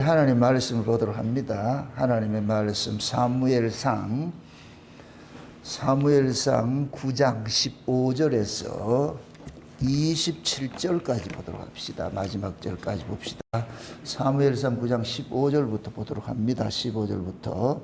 하나님 말씀을 보도록 합니다. 하나님의 말씀 사무엘상 9장 15절에서 27절까지 보도록 합시다. 마지막 절까지 봅시다. 사무엘상 9장 15절부터 보도록 합니다. 15절부터.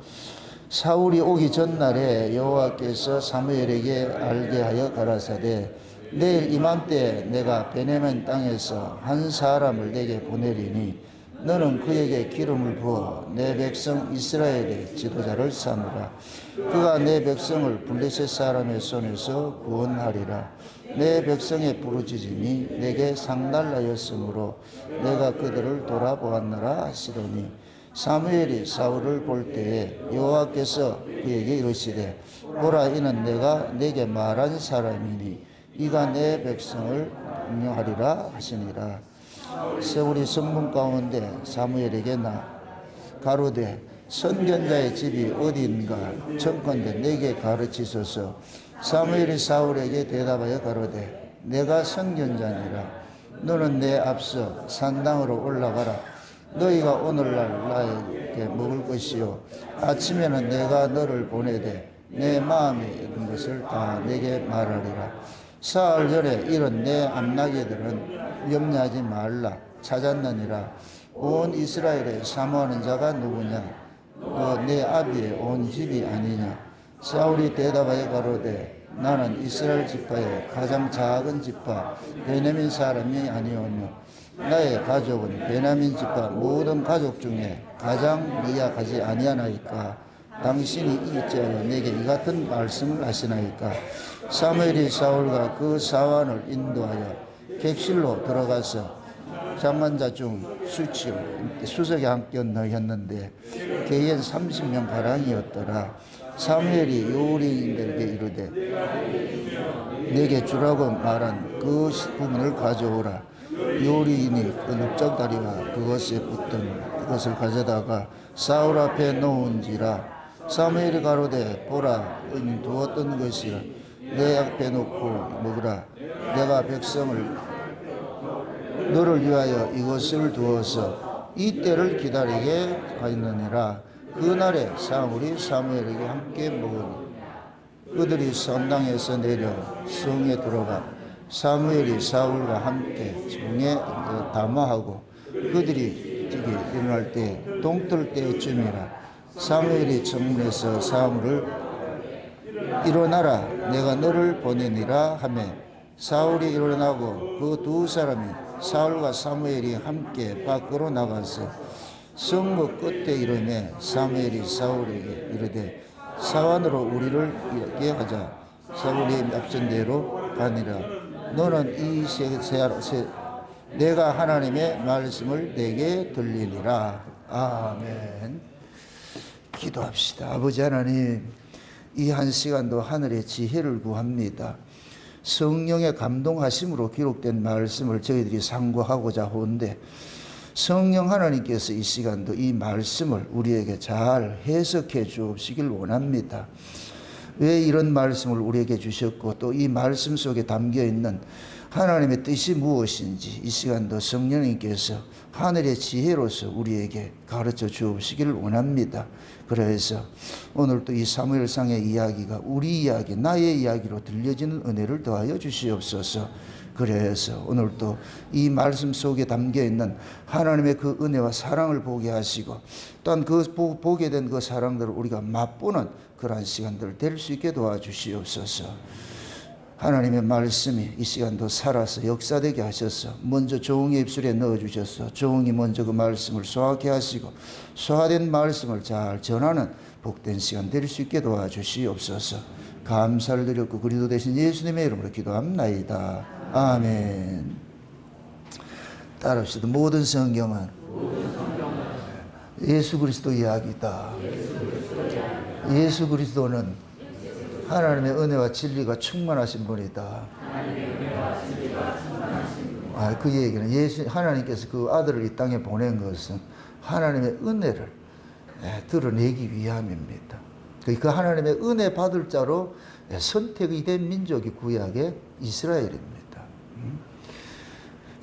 사울이 오기 전날에 여호와께서 사무엘에게 알게 하여 가라사대 내일 이맘때 내가 베냐민 땅에서 한 사람을 내게 보내리니 너는 그에게 기름을 부어 내 백성 이스라엘의 지도자를 삼으라. 그가 내 백성을 블레셋 사람의 손에서 구원하리라. 내 백성의 부르짖음이 내게 상달하였으므로 내가 그들을 돌아보았노라 하시더니 사무엘이 사울을 볼 때에 여호와께서 그에게 이르시되 보라 이는 내가 내게 말한 사람이니 이가 내 백성을 명하리라 하시니라. 세월이 성문 가운데 사무엘에게 가로되 선견자의 집이 어디인가 청컨대 내게 가르치소서. 사무엘이 사울에게 대답하여 가로되 내가 선견자니라. 너는 내 앞서 산당으로 올라가라. 너희가 오늘날 나에게 먹을 것이요 아침에는 내가 너를 보내되 내 마음에 있는 것을 다 내게 말하리라. 사흘 전에 이런 내 암나기들은 염려하지 말라. 찾았느니라. 온 이스라엘에 사모하는 자가 누구냐? 내 아비의 온 집이 아니냐? 사울이 대답하여 가로되 나는 이스라엘 지파의 가장 작은 지파 베냐민 사람이 아니오며 나의 가족은 베냐민 지파 모든 가족 중에 가장 미약하지 아니하나이까. 당신이 이제야 내게 이 같은 말씀을 하시나이까. 사무엘이 사울과 그 사환을 인도하여 객실로 들어가서 장관자 중 수석에 함께 넣었는데 개인 30명 가량이었더라. 사무엘이 요리인들에게 이르되 내게 주라고 말한 그 부분을 가져오라. 요리인이 그 눕적다리와 그것에 붙은 그것을 가져다가 사울 앞에 놓은지라. 사무엘이 가로되 보라 이는 두었던 것이라. 내 앞에 놓고 먹으라. 내가 백성을 너를 위하여 이것을 두어서 이 때를 기다리게 하였느니라. 그날에 사울이 사무엘에게 함께 먹으니 그들이 선당에서 내려 성에 들어가 사무엘이 사울과 함께 성에 담화하고 그들이 일어날 때 동떨 때쯤이라. 사무엘이 정문에서 사울을 일어나라 내가 너를 보내니라 하매 사울이 일어나고 그 두 사람이 사울과 사무엘이 함께 밖으로 나가서 성문 끝에 이르매 사무엘이 사울에게 이르되 사환으로 우리를 이렇게 하자. 사울이 앞선 대로 가니라. 너는 이 내가 하나님의 말씀을 내게 들리리라. 아멘. 기도합시다. 아버지 하나님, 이 한 시간도 하늘의 지혜를 구합니다. 성령의 감동하심으로 기록된 말씀을 저희들이 상고하고자 하는데 성령 하나님께서 이 시간도 이 말씀을 우리에게 잘 해석해 주시길 원합니다. 왜 이런 말씀을 우리에게 주셨고 또 이 말씀 속에 담겨 있는 하나님의 뜻이 무엇인지 이 시간도 성령님께서 하늘의 지혜로서 우리에게 가르쳐 주시기를 원합니다. 그래서 오늘 또 이 사무엘상의 이야기가 우리 이야기, 나의 이야기로 들려지는 은혜를 더하여 주시옵소서. 그래서 오늘 또 이 말씀 속에 담겨 있는 하나님의 그 은혜와 사랑을 보게 하시고 또한 그 보게 된 그 사랑들을 우리가 맛보는 그러한 시간들 될 수 있게 도와주시옵소서. 하나님의 말씀이 이 시간도 살아서 역사되게 하셔서 먼저 종의 입술에 넣어주셔서 종이 먼저 그 말씀을 소화케 하시고 소화된 말씀을 잘 전하는 복된 시간 될 수 있게 도와주시옵소서. 감사를 드렸고 그리스도 되신 예수님의 이름으로 기도합나이다. 아멘. 따라합시다. 모든 성경은 예수 그리스도 이야기다. 예수 그리스도는 하나님의 은혜와 진리가 충만하신 분이다. 그 얘기는 하나님께서 그 아들을 이 땅에 보낸 것은 하나님의 은혜를 드러내기 위함입니다. 그 하나님의 은혜 받을 자로 선택이 된 민족이 구약의 이스라엘입니다.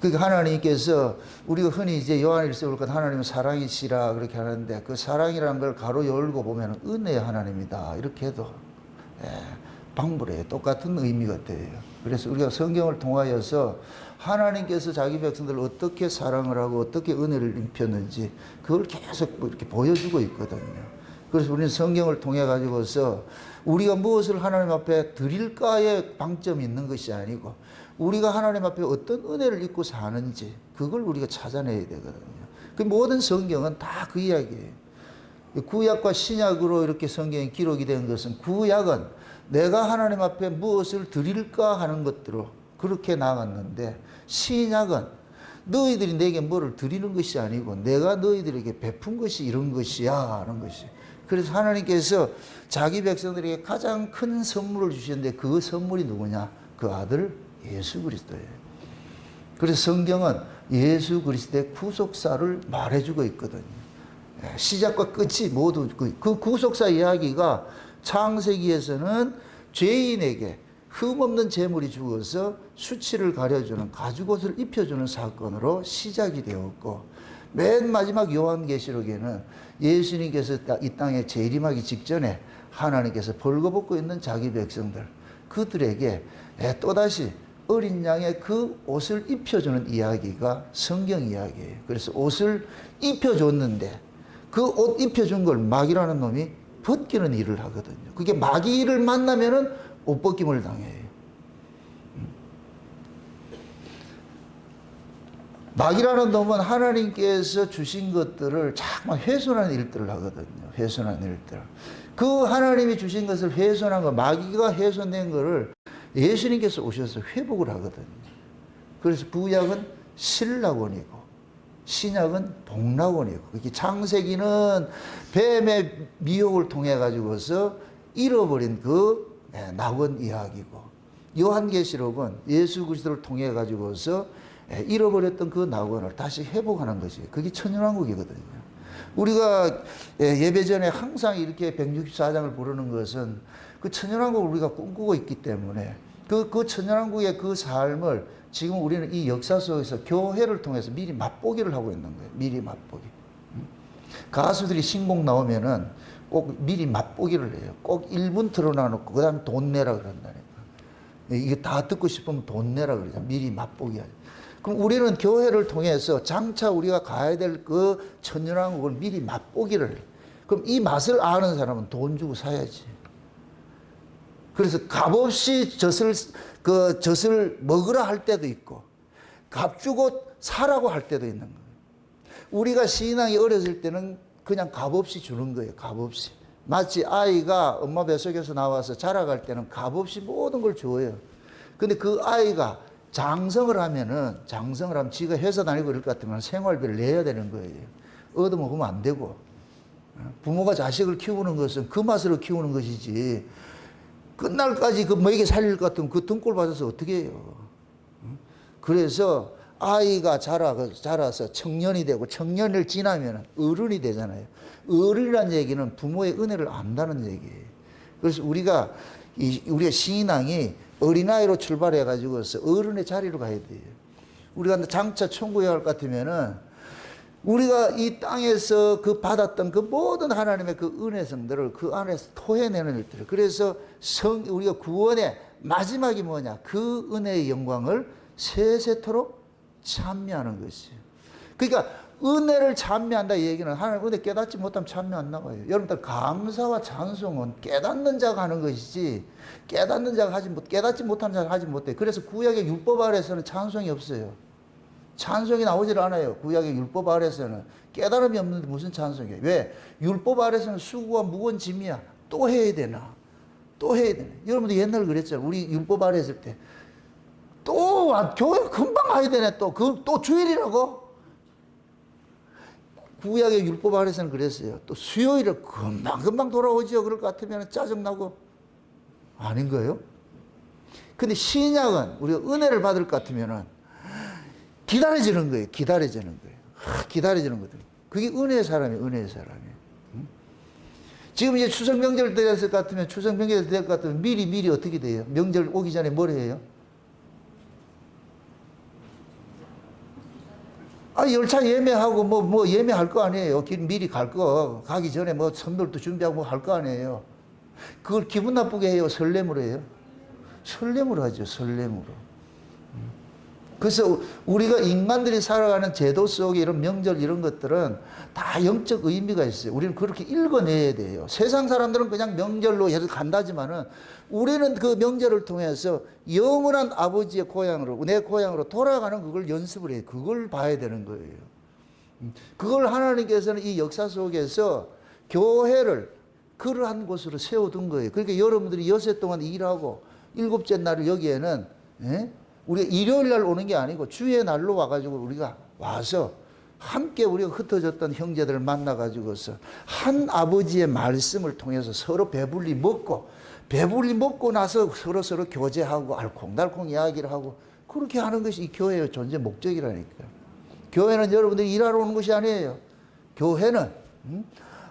그러니까 하나님께서 우리가 흔히 이제 요한일서 볼 것 하나님은 사랑이시라 그렇게 하는데 그 사랑이라는 걸 가로 열고 보면 은혜의 하나님이다 이렇게 해도 방불해요. 똑같은 의미가 돼요. 그래서 우리가 성경을 통하여서 하나님께서 자기 백성들을 어떻게 사랑을 하고 어떻게 은혜를 입혔는지 그걸 계속 이렇게 보여주고 있거든요. 그래서 우리는 성경을 통해 가지고서 우리가 무엇을 하나님 앞에 드릴까의 방점이 있는 것이 아니고 우리가 하나님 앞에 어떤 은혜를 입고 사는지 그걸 우리가 찾아내야 되거든요. 그 모든 성경은 다 그 이야기예요. 구약과 신약으로 이렇게 성경이 기록이 된 것은 구약은 내가 하나님 앞에 무엇을 드릴까 하는 것들로 그렇게 나갔는데 신약은 너희들이 내게 뭐를 드리는 것이 아니고 내가 너희들에게 베푼 것이 이런 것이야 하는 것이. 그래서 하나님께서 자기 백성들에게 가장 큰 선물을 주셨는데 그 선물이 누구냐? 그 아들 예수 그리스도예요. 그래서 성경은 예수 그리스도의 구속사를 말해주고 있거든요. 시작과 끝이 모두 그 구속사 이야기가 창세기에서는 죄인에게 흠없는 재물이 죽어서 수치를 가려주는 가죽옷을 입혀주는 사건으로 시작이 되었고 맨 마지막 요한계시록에는 예수님께서 이 땅에 재림하기 직전에 하나님께서 벌거벗고 있는 자기 백성들 그들에게 또다시 어린 양의 그 옷을 입혀주는 이야기가 성경 이야기예요. 그래서 옷을 입혀줬는데 그 옷 입혀준 걸 마귀라는 놈이 벗기는 일을 하거든요. 그게 마귀를 만나면은 옷 벗김을 당해요. 마귀라는 놈은 하나님께서 주신 것들을 자꾸 훼손하는 일들을 하거든요. 훼손하는 일들. 그 하나님이 주신 것을 훼손한 거, 마귀가 훼손된 거를 예수님께서 오셔서 회복을 하거든요. 그래서 구약은 신락원이고 신약은 복락원이고 이렇게 창세기는 뱀의 미혹을 통해 가지고서 잃어버린 그 낙원 이야기고 요한계시록은 예수 그리스도를 통해 가지고서 잃어버렸던 그 낙원을 다시 회복하는 것이 그게 천연왕국이거든요. 우리가 예배 전에 항상 이렇게 164장을 부르는 것은 그 천연왕국을 우리가 꿈꾸고 있기 때문에 그 천연왕국의 그 삶을 지금 우리는 이 역사 속에서 교회를 통해서 미리 맛보기를 하고 있는 거예요. 미리 맛보기. 가수들이 신곡 나오면은 꼭 미리 맛보기를 해요. 꼭 1분 틀어놔놓고 그 다음에 돈 내라 그런다니까. 이게 다 듣고 싶으면 돈 내라 그러죠. 미리 맛보기 하죠. 그럼 우리는 교회를 통해서 장차 우리가 가야 될 그 천연왕국을 미리 맛보기를 해요. 그럼 이 맛을 아는 사람은 돈 주고 사야지. 그래서 값없이 젖을 먹으라 할 때도 있고 값 주고 사라고 할 때도 있는 거예요. 우리가 신앙이 어렸을 때는 그냥 값없이 주는 거예요. 값없이. 마치 아이가 엄마 뱃속에서 나와서 자라갈 때는 값없이 모든 걸 줘요. 근데 그 아이가 장성을 하면 지가 회사 다니고 이럴 것 같으면 생활비를 내야 되는 거예요. 얻어먹으면 안 되고. 부모가 자식을 키우는 것은 그 맛으로 키우는 것이지 끝날까지 그 먹이게 살릴 것 같으면 그 등골 받아서 어떻게 해요. 그래서 아이가 자라서 청년이 되고 청년을 지나면 어른이 되잖아요. 어른이라는 얘기는 부모의 은혜를 안다는 얘기예요. 그래서 우리가 신앙이 어린아이로 출발해가지고서 어른의 자리로 가야 돼요. 우리가 장차 천국에 갈 것 같으면은 우리가 이 땅에서 그 받았던 그 모든 하나님의 그 은혜성들을 그 안에서 토해내는 일들. 그래서 우리가 구원의 마지막이 뭐냐? 그 은혜의 영광을 세세토록 찬미하는 것이에요. 그러니까 은혜를 찬미한다 이 얘기는 하나님 은혜 깨닫지 못하면 찬미 안 나와요. 여러분들 감사와 찬송은 깨닫는 자가 하는 것이지 깨닫는 자가 깨닫지 못하는 자가 하지 못해요. 그래서 구약의 율법 아래에서는 찬송이 없어요. 찬송이 나오질 않아요. 구약의 율법 아래에서는 깨달음이 없는데 무슨 찬송이에요? 왜? 율법 아래에서는 수고와 무거운 짐이야. 또 해야 되나? 또 해야 되나? 여러분들 옛날 그랬잖아요. 우리 율법 아래 있을 때 또 교회 금방 가야 되네. 또 주일이라고? 구약의 율법 아래에서는 그랬어요. 또 수요일에 금방 돌아오죠. 그럴 것 같으면 짜증나고 아닌 거예요? 근데 신약은 우리가 은혜를 받을 것 같으면은 기다려지는 거예요. 기다려지는 거거든요. 그게 은혜의 사람이에요. 은혜의 사람이에요. 지금 이제 추석 명절 됐을 것 같으면 미리 어떻게 돼요? 명절 오기 전에 뭘 해요? 열차 예매하고 뭐 예매할 거 아니에요. 미리 가기 전에 뭐 선물도 준비하고 뭐 할 거 아니에요. 그걸 기분 나쁘게 해요? 설렘으로 해요? 설렘으로 하죠. 설렘으로. 그래서 우리가 인간들이 살아가는 제도 속에 이런 명절 이런 것들은 다 영적 의미가 있어요. 우리는 그렇게 읽어내야 돼요. 세상 사람들은 그냥 명절로 해서 간다지만은 우리는 그 명절을 통해서 영원한 아버지의 고향으로, 내 고향으로 돌아가는 그걸 연습을 해요. 그걸 봐야 되는 거예요. 그걸 하나님께서는 이 역사 속에서 교회를 그러한 곳으로 세워둔 거예요. 그러니까 여러분들이 여세 동안 일하고 일곱째 날을 여기에는, 우리가 일요일 날 오는 게 아니고 주의 날로 와가지고 우리가 와서 함께 우리가 흩어졌던 형제들을 만나가지고서 한 아버지의 말씀을 통해서 서로 배불리 먹고 나서 서로 교제하고 알콩달콩 이야기를 하고 그렇게 하는 것이 이 교회의 존재 목적이라니까요. 교회는 여러분들이 일하러 오는 것이 아니에요. 교회는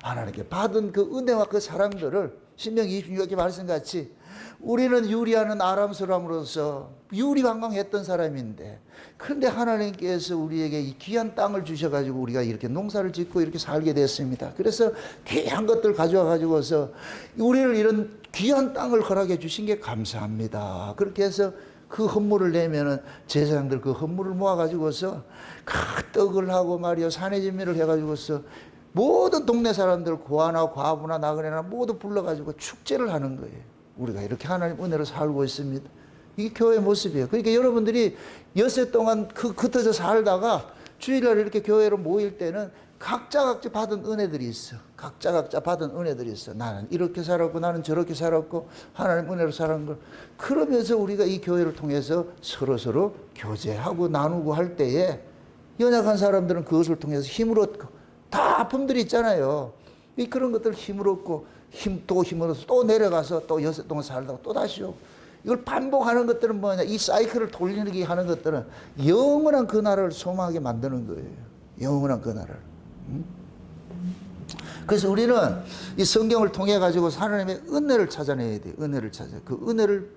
하나님께 받은 그 은혜와 그 사랑들을 신명기 26개 말씀같이 우리는 유리하는 아람사람으로서 유리관광했던 사람인데, 그런데 하나님께서 우리에게 이 귀한 땅을 주셔가지고 우리가 이렇게 농사를 짓고 이렇게 살게 됐습니다. 그래서 귀한 것들 가져와 가지고서 우리를 이런 귀한 땅을 허락해 주신 게 감사합니다. 그렇게 해서 그 헌물을 내면은 제사장들 그 헌물을 모아가지고서 그 떡을 하고 말이야 산해진미를 해가지고서 모든 동네 사람들 고아나 과부나 나그네나 모두 불러가지고 축제를 하는 거예요. 우리가 이렇게 하나님 은혜로 살고 있습니다. 이게 교회 모습이에요. 그러니까 여러분들이 엿새 동안 흩어져 살다가 주일날 이렇게 교회로 모일 때는 각자 받은 은혜들이 있어. 각자 받은 은혜들이 있어. 나는 이렇게 살았고 나는 저렇게 살았고 하나님 은혜로 살았는 걸. 그러면서 우리가 이 교회를 통해서 서로 교제하고 나누고 할 때에 연약한 사람들은 그것을 통해서 힘을 얻고 다 아픔들이 있잖아요. 그런 것들 힘을 얻고 또 힘을 얻어서 또 내려가서 또 엿새 동안 살다가 또 다시 오고 이걸 반복하는 것들은 뭐냐, 이 사이클을 돌리게 하는 것들은 영원한 그 나라를 소망하게 만드는 거예요. 영원한 그 나라를. 그래서 우리는 이 성경을 통해 가지고 하나님의 은혜를 찾아내야 돼요. 은혜를 찾아. 그 은혜를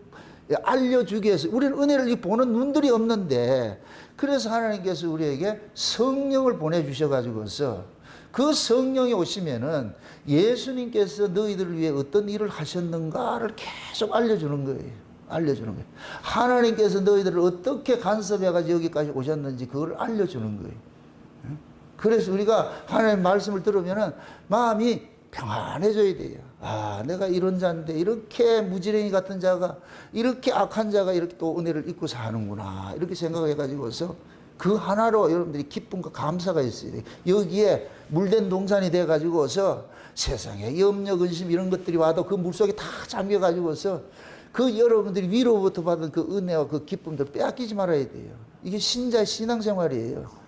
알려주기 위해서 우리는 은혜를 보는 눈들이 없는데, 그래서 하나님께서 우리에게 성령을 보내주셔 가지고서 그 성령이 오시면은 예수님께서 너희들을 위해 어떤 일을 하셨는가를 계속 알려주는 거예요. 알려주는 거예요. 하나님께서 너희들을 어떻게 간섭해가지고 여기까지 오셨는지 그걸 알려주는 거예요. 그래서 우리가 하나님의 말씀을 들으면은 마음이 평안해져야 돼요. 아, 내가 이런 자인데 이렇게 무지랭이 같은 자가, 이렇게 악한 자가 이렇게 또 은혜를 입고 사는구나, 이렇게 생각해가지고서 그 하나로 여러분들이 기쁨과 감사가 있어야 돼요. 여기에 물된 동산이 돼가지고서 세상에 염려, 근심 이런 것들이 와도 그 물속에 다 잠겨가지고서 그 여러분들이 위로부터 받은 그 은혜와 그 기쁨들 빼앗기지 말아야 돼요. 이게 신자의 신앙생활이에요.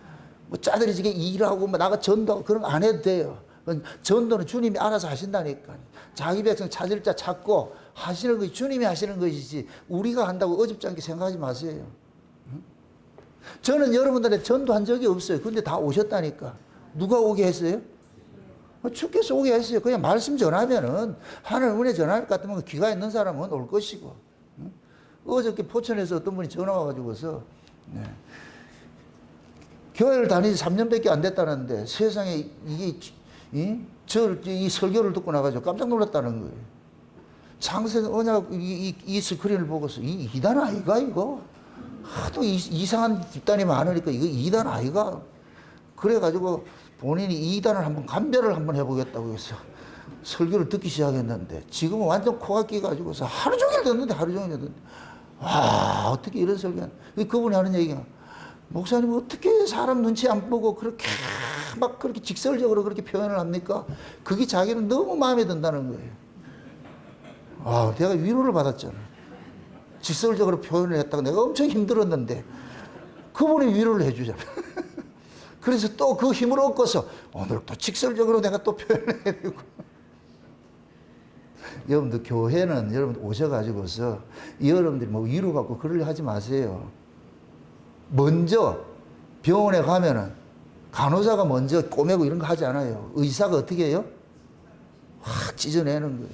뭐 짜들이지게 일하고 뭐 나가 전도하고 그런 거 안 해도 돼요. 전도는 주님이 알아서 하신다니까. 자기 백성 찾을 자 찾고 하시는 것이 주님이 하시는 것이지 우리가 한다고 어줍지 않게 생각하지 마세요. 저는 여러분들한테 전도한 적이 없어요. 근데 다 오셨다니까. 누가 오게 했어요? 주께서 오게 했어요. 그냥 말씀 전하면은, 하나님 은혜 전할 것 같으면 귀가 있는 사람은 올 것이고. 어저께 포천에서 어떤 분이 전화 와가지고서, 교회를 다니지 3년밖에 안 됐다는데 세상에 이 설교를 듣고 나가지고 깜짝 놀랐다는 거예요. 창세는 언약 이 스크린을 보고서 이 이단 아이가 이거? 하도 이상한 집단이 많으니까 이거 이단 아이가? 그래가지고 본인이 이단을 한번 감별을 한번 해보겠다고 해서 설교를 듣기 시작했는데 지금은 완전 코가 끼가지고서 하루 종일 듣는데 와, 어떻게 이런 설교? 그분이 하는 얘기가, 목사님 어떻게 사람 눈치 안 보고 그렇게 막 그렇게 직설적으로 그렇게 표현을 합니까? 그게 자기는 너무 마음에 든다는 거예요. 아, 내가 위로를 받았잖아. 직설적으로 표현을 했다고 내가 엄청 힘들었는데 그분이 위로를 해주잖아. 그래서 또 그 힘을 얻고서 오늘 또 직설적으로 내가 또 표현을 해야 되고. 여러분들 교회는 여러분 오셔가지고서 여러분들이 뭐 위로받고 그러려 하지 마세요. 먼저 병원에 가면은 간호사가 먼저 꼬매고 이런 거 하지 않아요. 의사가 어떻게 해요? 확 찢어내는 거예요.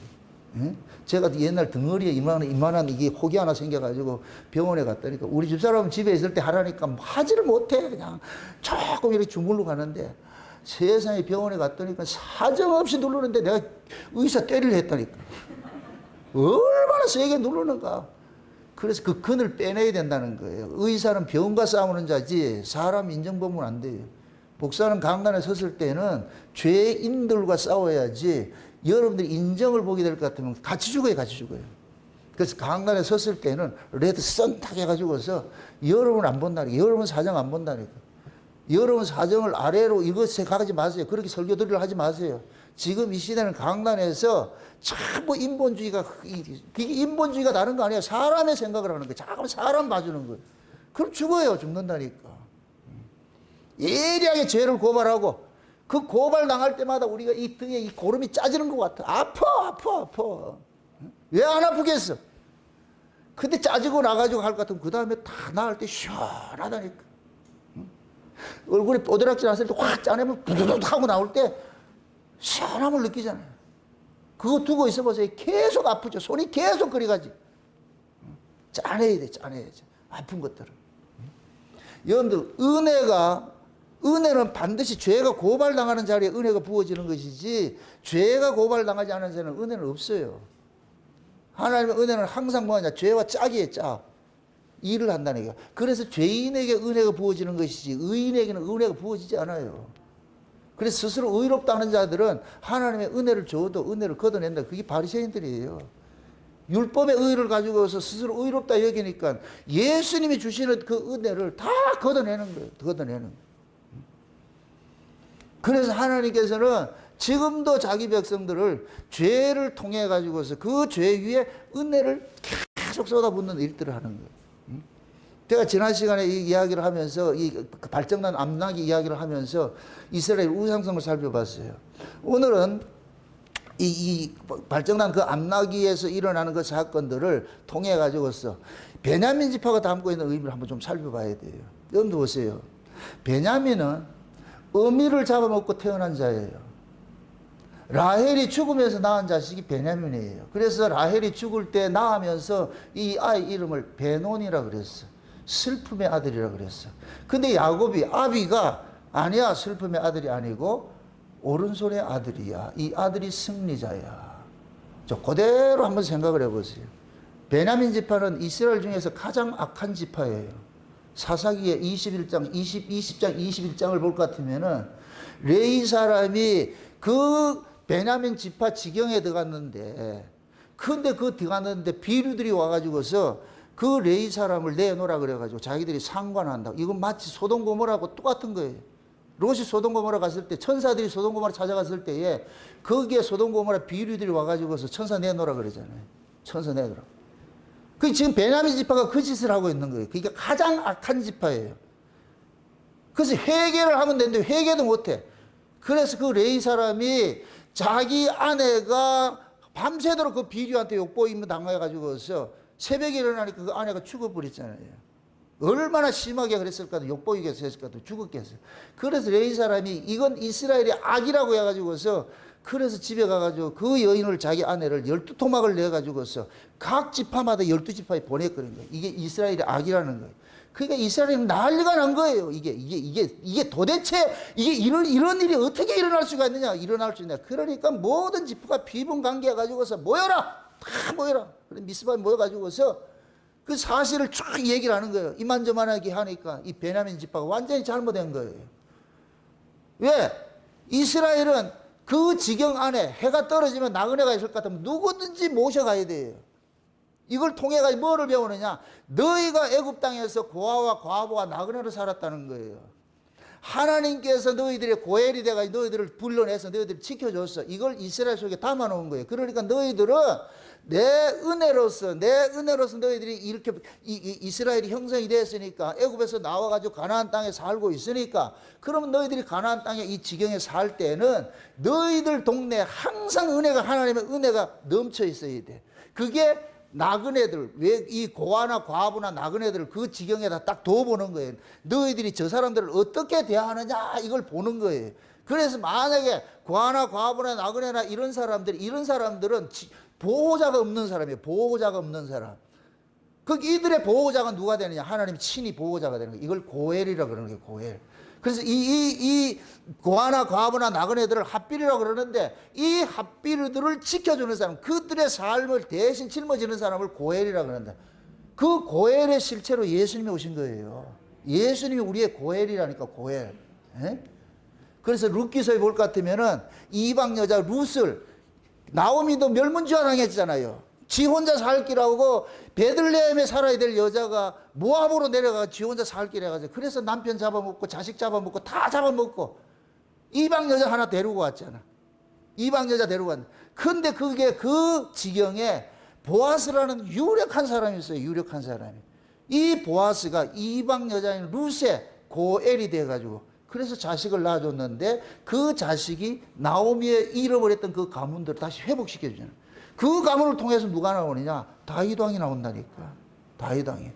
예? 제가 옛날 등허리에 이만한 이게 혹이 하나 생겨가지고 병원에 갔다니까 우리 집사람은 집에 있을 때 하라니까 하지를 못해. 그냥 조금 이렇게 주물러 가는데 세상에 병원에 갔다니까 사정없이 누르는데 내가 의사 때리려 했다니까. 얼마나 세게 누르는가. 그래서 그 근을 빼내야 된다는 거예요. 의사는 병과 싸우는 자지 사람 인정범은 안 돼요. 목사는 강단에 섰을 때는 죄인들과 싸워야지 여러분들이 인정을 보게 될 것 같으면 같이 죽어요, 같이 죽어요. 그래서 강단에 섰을 때는 레드 썬탁 해가지고서 여러분 안 본다니까. 여러분 사정 안 본다니까. 여러분 사정을 아래로 이것에 가지 마세요. 그렇게 설교들을 하지 마세요. 지금 이 시대는 강단에서 자꾸 인본주의가, 그게 인본주의가 다른 거 아니에요. 사람의 생각을 하는 거예요. 자꾸 사람 봐주는 거예요. 그럼 죽어요. 죽는다니까. 예리하게 죄를 고발하고 그 고발 당할 때마다 우리가 이 등에 이 고름이 짜지는 것 같아. 아파. 왜 안 아프겠어? 근데 짜지고 나가지고 할 것 같으면 그 다음에 다 나을 때 시원하다니까. 얼굴에 뽀드락질 났을 때 확 짜내면 부두둑 하고 나올 때 시원함을 느끼잖아요. 그거 두고 있어 보세요. 계속 아프죠. 손이 계속 그리가지. 짜내야 돼, 짜내야지. 아픈 것들은. 여러분들, 은혜는 반드시 죄가 고발당하는 자리에 은혜가 부어지는 것이지, 죄가 고발당하지 않은 자는 은혜는 없어요. 하나님의 은혜는 항상 뭐냐? 죄와 짝이에요, 짝. 일을 한다는 얘기야. 그래서 죄인에게 은혜가 부어지는 것이지, 의인에게는 은혜가 부어지지 않아요. 그래서 스스로 의롭다 하는 자들은 하나님의 은혜를 줘도 은혜를 걷어낸다. 그게 바리새인들이에요. 율법의 의를 가지고서 스스로 의롭다 여기니까 예수님이 주시는 그 은혜를 다 걷어내는 거예요. 걷어내는 거예요. 그래서 하나님께서는 지금도 자기 백성들을 죄를 통해 가지고서 그 죄 위에 은혜를 계속 쏟아붓는 일들을 하는 거예요. 제가 지난 시간에 이 이야기를 하면서 이 발정난 암나기 이야기를 하면서 이스라엘 우상성을 살펴봤어요. 오늘은 이 발정난 그 암나기에서 일어나는 그 사건들을 통해 가지고서 베냐민 지파가 담고 있는 의미를 한번 좀 살펴봐야 돼요. 여러분들 보세요. 베냐민은 어미를 잡아먹고 태어난 자예요. 라헬이 죽으면서 낳은 자식이 베냐민이에요. 그래서 라헬이 죽을 때 낳으면서 이 아이 이름을 베논이라 그랬어. 슬픔의 아들이라 그랬어. 근데 야곱이 아비가 아니야, 슬픔의 아들이 아니고 오른손의 아들이야. 이 아들이 승리자야. 저 그대로 한번 생각을 해보세요. 베냐민 지파는 이스라엘 중에서 가장 악한 지파예요. 사사기의 20장 21장을 볼 것 같으면은 레위 사람이 그 베냐민 지파 지경에 들어갔는데, 근데 그 들어갔는데 비류들이 와가지고서 그 레위 사람을 내놓으라 그래가지고 자기들이 상관한다. 이건 마치 소돔 고모라하고 똑같은 거예요. 롯이 소돔 고모라 갔을 때, 천사들이 소돔 고모라 찾아갔을 때에 거기에 소돔 고모라 비류들이 와가지고서 천사 내놓으라 그러잖아요. 천사 내놓으라. 그 지금 베냐민 지파가 그 짓을 하고 있는 거예요. 그게 가장 악한 지파예요. 그래서 회개를 하면 되는데 회개도 못해. 그래서 그 레위 사람이 자기 아내가 밤새도록 그 비류한테 욕보임 당해가지고서 새벽에 일어나니까 그 아내가 죽어버렸잖아요. 얼마나 심하게 그랬을까도, 욕보이겠어 했을까도, 죽었겠어요. 그래서 레위 사람이 이건 이스라엘의 악이라고 해가지고서, 그래서 집에 가가지고 그 여인을, 자기 아내를 12토막을 내가지고서 각 지파마다 12지파에 보냈거든요. 이게 이스라엘의 악이라는 거예요. 그러니까 이스라엘은 난리가 난 거예요. 이게 도대체 이런 일이 어떻게 일어날 수가 있느냐, 일어날 수 있냐. 그러니까 모든 지파가 비분 관계해 가지고서 모여라! 다 모여라! 그래, 미스바에 모여가지고서 그 사실을 쫙 얘기를 하는 거예요. 이만저만하게 하니까 이 베냐민 지파가 완전히 잘못된 거예요. 왜? 이스라엘은 그 지경 안에 해가 떨어지면 나그네가 있을 것 같으면 누구든지 모셔가야 돼요. 이걸 통해 가지고 뭐를 배우느냐? 너희가 애굽 땅에서 고아와 과부와 나그네로 살았다는 거예요. 하나님께서 너희들의 고엘이 돼가지고 너희들을 불러내서 너희들을 지켜줬어. 이걸 이스라엘 속에 담아놓은 거예요. 그러니까 너희들은 내 은혜로서 너희들이 이렇게 이스라엘이 형성이 됐으니까, 애굽에서 나와가지고 가나안 땅에 살고 있으니까, 그러면 너희들이 가나안 땅에 이 지경에 살 때는 너희들 동네에 항상 하나님의 은혜가 넘쳐 있어야 돼. 그게 나그네들, 왜 이 고아나 과부나 나그네들을 그 지경에다 딱 둬보는 거예요. 너희들이 저 사람들을 어떻게 대하느냐, 이걸 보는 거예요. 그래서 만약에 과나 과부나 나그네나 이런 사람들은 보호자가 없는 사람이에요. 보호자가 없는 사람. 이들의 보호자가 누가 되느냐? 하나님 친히 보호자가 되는 거예요. 이걸 고엘이라고 그러는 거예요. 고엘. 그래서 이 고아나 과부나 나그네들을 핫비르라고 그러는데, 이 핫비르들을 지켜주는 사람, 그들의 삶을 대신 짊어지는 사람을 고엘이라고 그런다. 그 고엘의 실체로 예수님이 오신 거예요. 예수님이 우리의 고엘이라니까, 고엘. 에? 그래서 룻기서에 볼 것 같으면은 이방 여자 룻을, 나오미도 멸문지화 당했잖아요. 지 혼자 살 길하고 베들레헴에 살아야 될 여자가 모압으로 내려가 지 혼자 살 길 해가지고, 그래서 남편 잡아먹고 자식 잡아먹고 다 잡아먹고 이방 여자 하나 데리고 왔잖아. 이방 여자 데리고 왔는데, 근데 그게 그 지경에 보아스라는 유력한 사람이 있어요. 유력한 사람이. 이 보아스가 이방 여자인 룻의 고엘이 돼가지고, 그래서 자식을 낳아줬는데, 그 자식이 나오미의 잃어버렸던 그 가문들을 다시 회복시켜주잖아. 그 가문을 통해서 누가 나오느냐? 다윗 왕이 나온다니까. 다윗 왕이.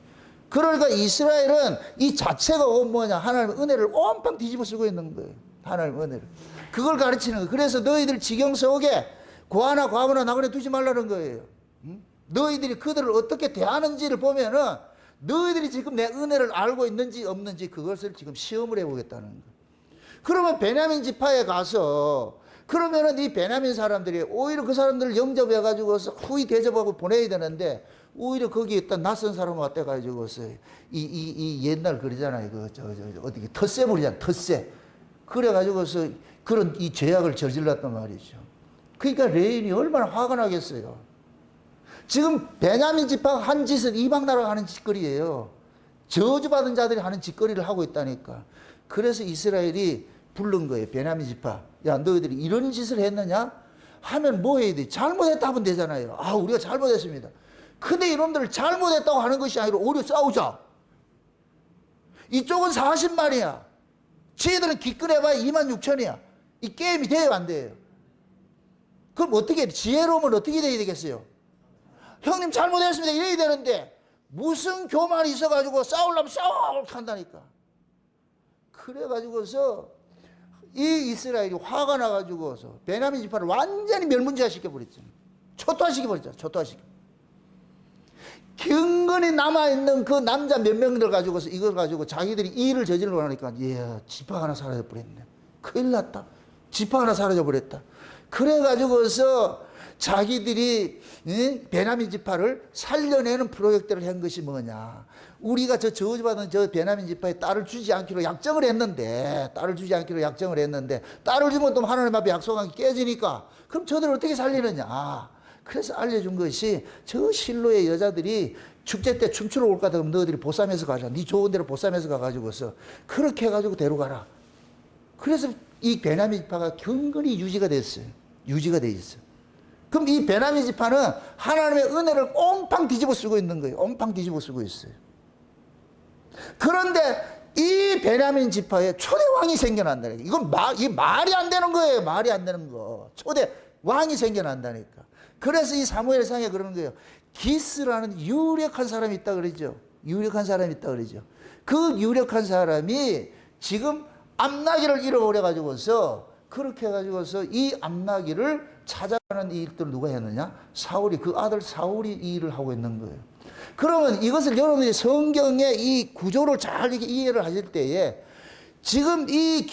그러니까 이스라엘은 이 자체가 뭐냐? 하나님의 은혜를 온팡 뒤집어 쓰고 있는 거예요. 하나님의 은혜를. 그걸 가르치는 거예요. 그래서 너희들 지경 속에 고아나 과부나 나그네 두지 말라는 거예요. 응? 너희들이 그들을 어떻게 대하는지를 보면은 너희들이 지금 내 은혜를 알고 있는지 없는지 그것을 지금 시험을 해보겠다는 거예요. 그러면 베냐민 지파에 가서, 그러면은 이 베냐민 사람들이 오히려 그 사람들을 영접해가지고 후히 대접하고 보내야 되는데, 오히려 거기에 있던 낯선 사람 왔대가지고서 이 옛날 그러잖아요. 어떻게 텃세 부리잖아, 텃세. 그래가지고서 그런 이 죄악을 저질렀단 말이죠. 그러니까 레인이 얼마나 화가 나겠어요. 지금 베냐민 지파가 한 짓은 이방 나라가 하는 짓거리예요. 저주받은 자들이 하는 짓거리를 하고 있다니까. 그래서 이스라엘이 부른 거예요. 베냐민 지파. 야, 너희들이 이런 짓을 했느냐? 하면 뭐 해야 돼? 잘못했다 하면 되잖아요. 아, 우리가 잘못했습니다. 근데 이놈들을 잘못했다고 하는 것이 아니라 오히려 싸우자. 이쪽은 40만이야. 지혜들은 기껏해봐야 26,000이야. 이 게임이 돼요, 안 돼요? 그럼 어떻게, 지혜로우면 어떻게 돼야 되겠어요? 형님 잘못했습니다. 이래야 되는데, 무슨 교만이 있어가지고 싸우려면 한다니까. 그래가지고서 이 이스라엘이 화가 나가지고서 베냐민 지파를 완전히 멸문지화 시켜버렸죠. 초토화시켜버렸죠. 초토화시켜. 경건히 남아있는 그 남자 몇 명들 가지고서 이걸 가지고 자기들이 이 일을 저지르고 나니까, 예, 지파 하나 사라져버렸네. 큰일 났다. 지파 하나 사라져버렸다. 그래가지고서 자기들이 베냐민 지파를 살려내는 프로젝트를 한 것이 뭐냐? 우리가 저 저주받은 저 베냐민 지파에 딸을 주지 않기로 약정을 했는데, 딸을 주면 또 하나님 앞에 약속한 게 깨지니까, 그럼 저들을 어떻게 살리느냐? 그래서 알려준 것이, 저 실로의 여자들이 축제 때 춤추러 올 거다. 그럼 너희들이 보쌈해서 가자. 네 좋은 데로 보쌈해서 가가지고서 그렇게 해가지고 데려가라. 그래서 이 베냐민 지파가 경건히 유지가 됐어요. 유지가 돼 있어요. 그럼 이 베냐민 지파는 하나님의 은혜를 옴팡 뒤집어 쓰고 있는 거예요. 옴팡 뒤집어 쓰고 있어요. 그런데 이 베냐민 지파에 초대 왕이 생겨난다니까. 이건 이게 말이 안 되는 거예요. 말이 안 되는 거. 초대 왕이 생겨난다니까. 그래서 이 사무엘상에 그러는 거예요. 기스라는 유력한 사람이 있다 그러죠. 유력한 사람이 있다 그러죠. 그 유력한 사람이 지금 암나기를 잃어버려가지고서, 그렇게 해가지고서 이 암나기를 찾아가는 이 일들을 누가 했느냐? 사울이, 그 아들 사울이 이 일을 하고 있는 거예요. 그러면 이것을 여러분이 성경의 이 구조를 잘 이해를 하실 때에, 지금 이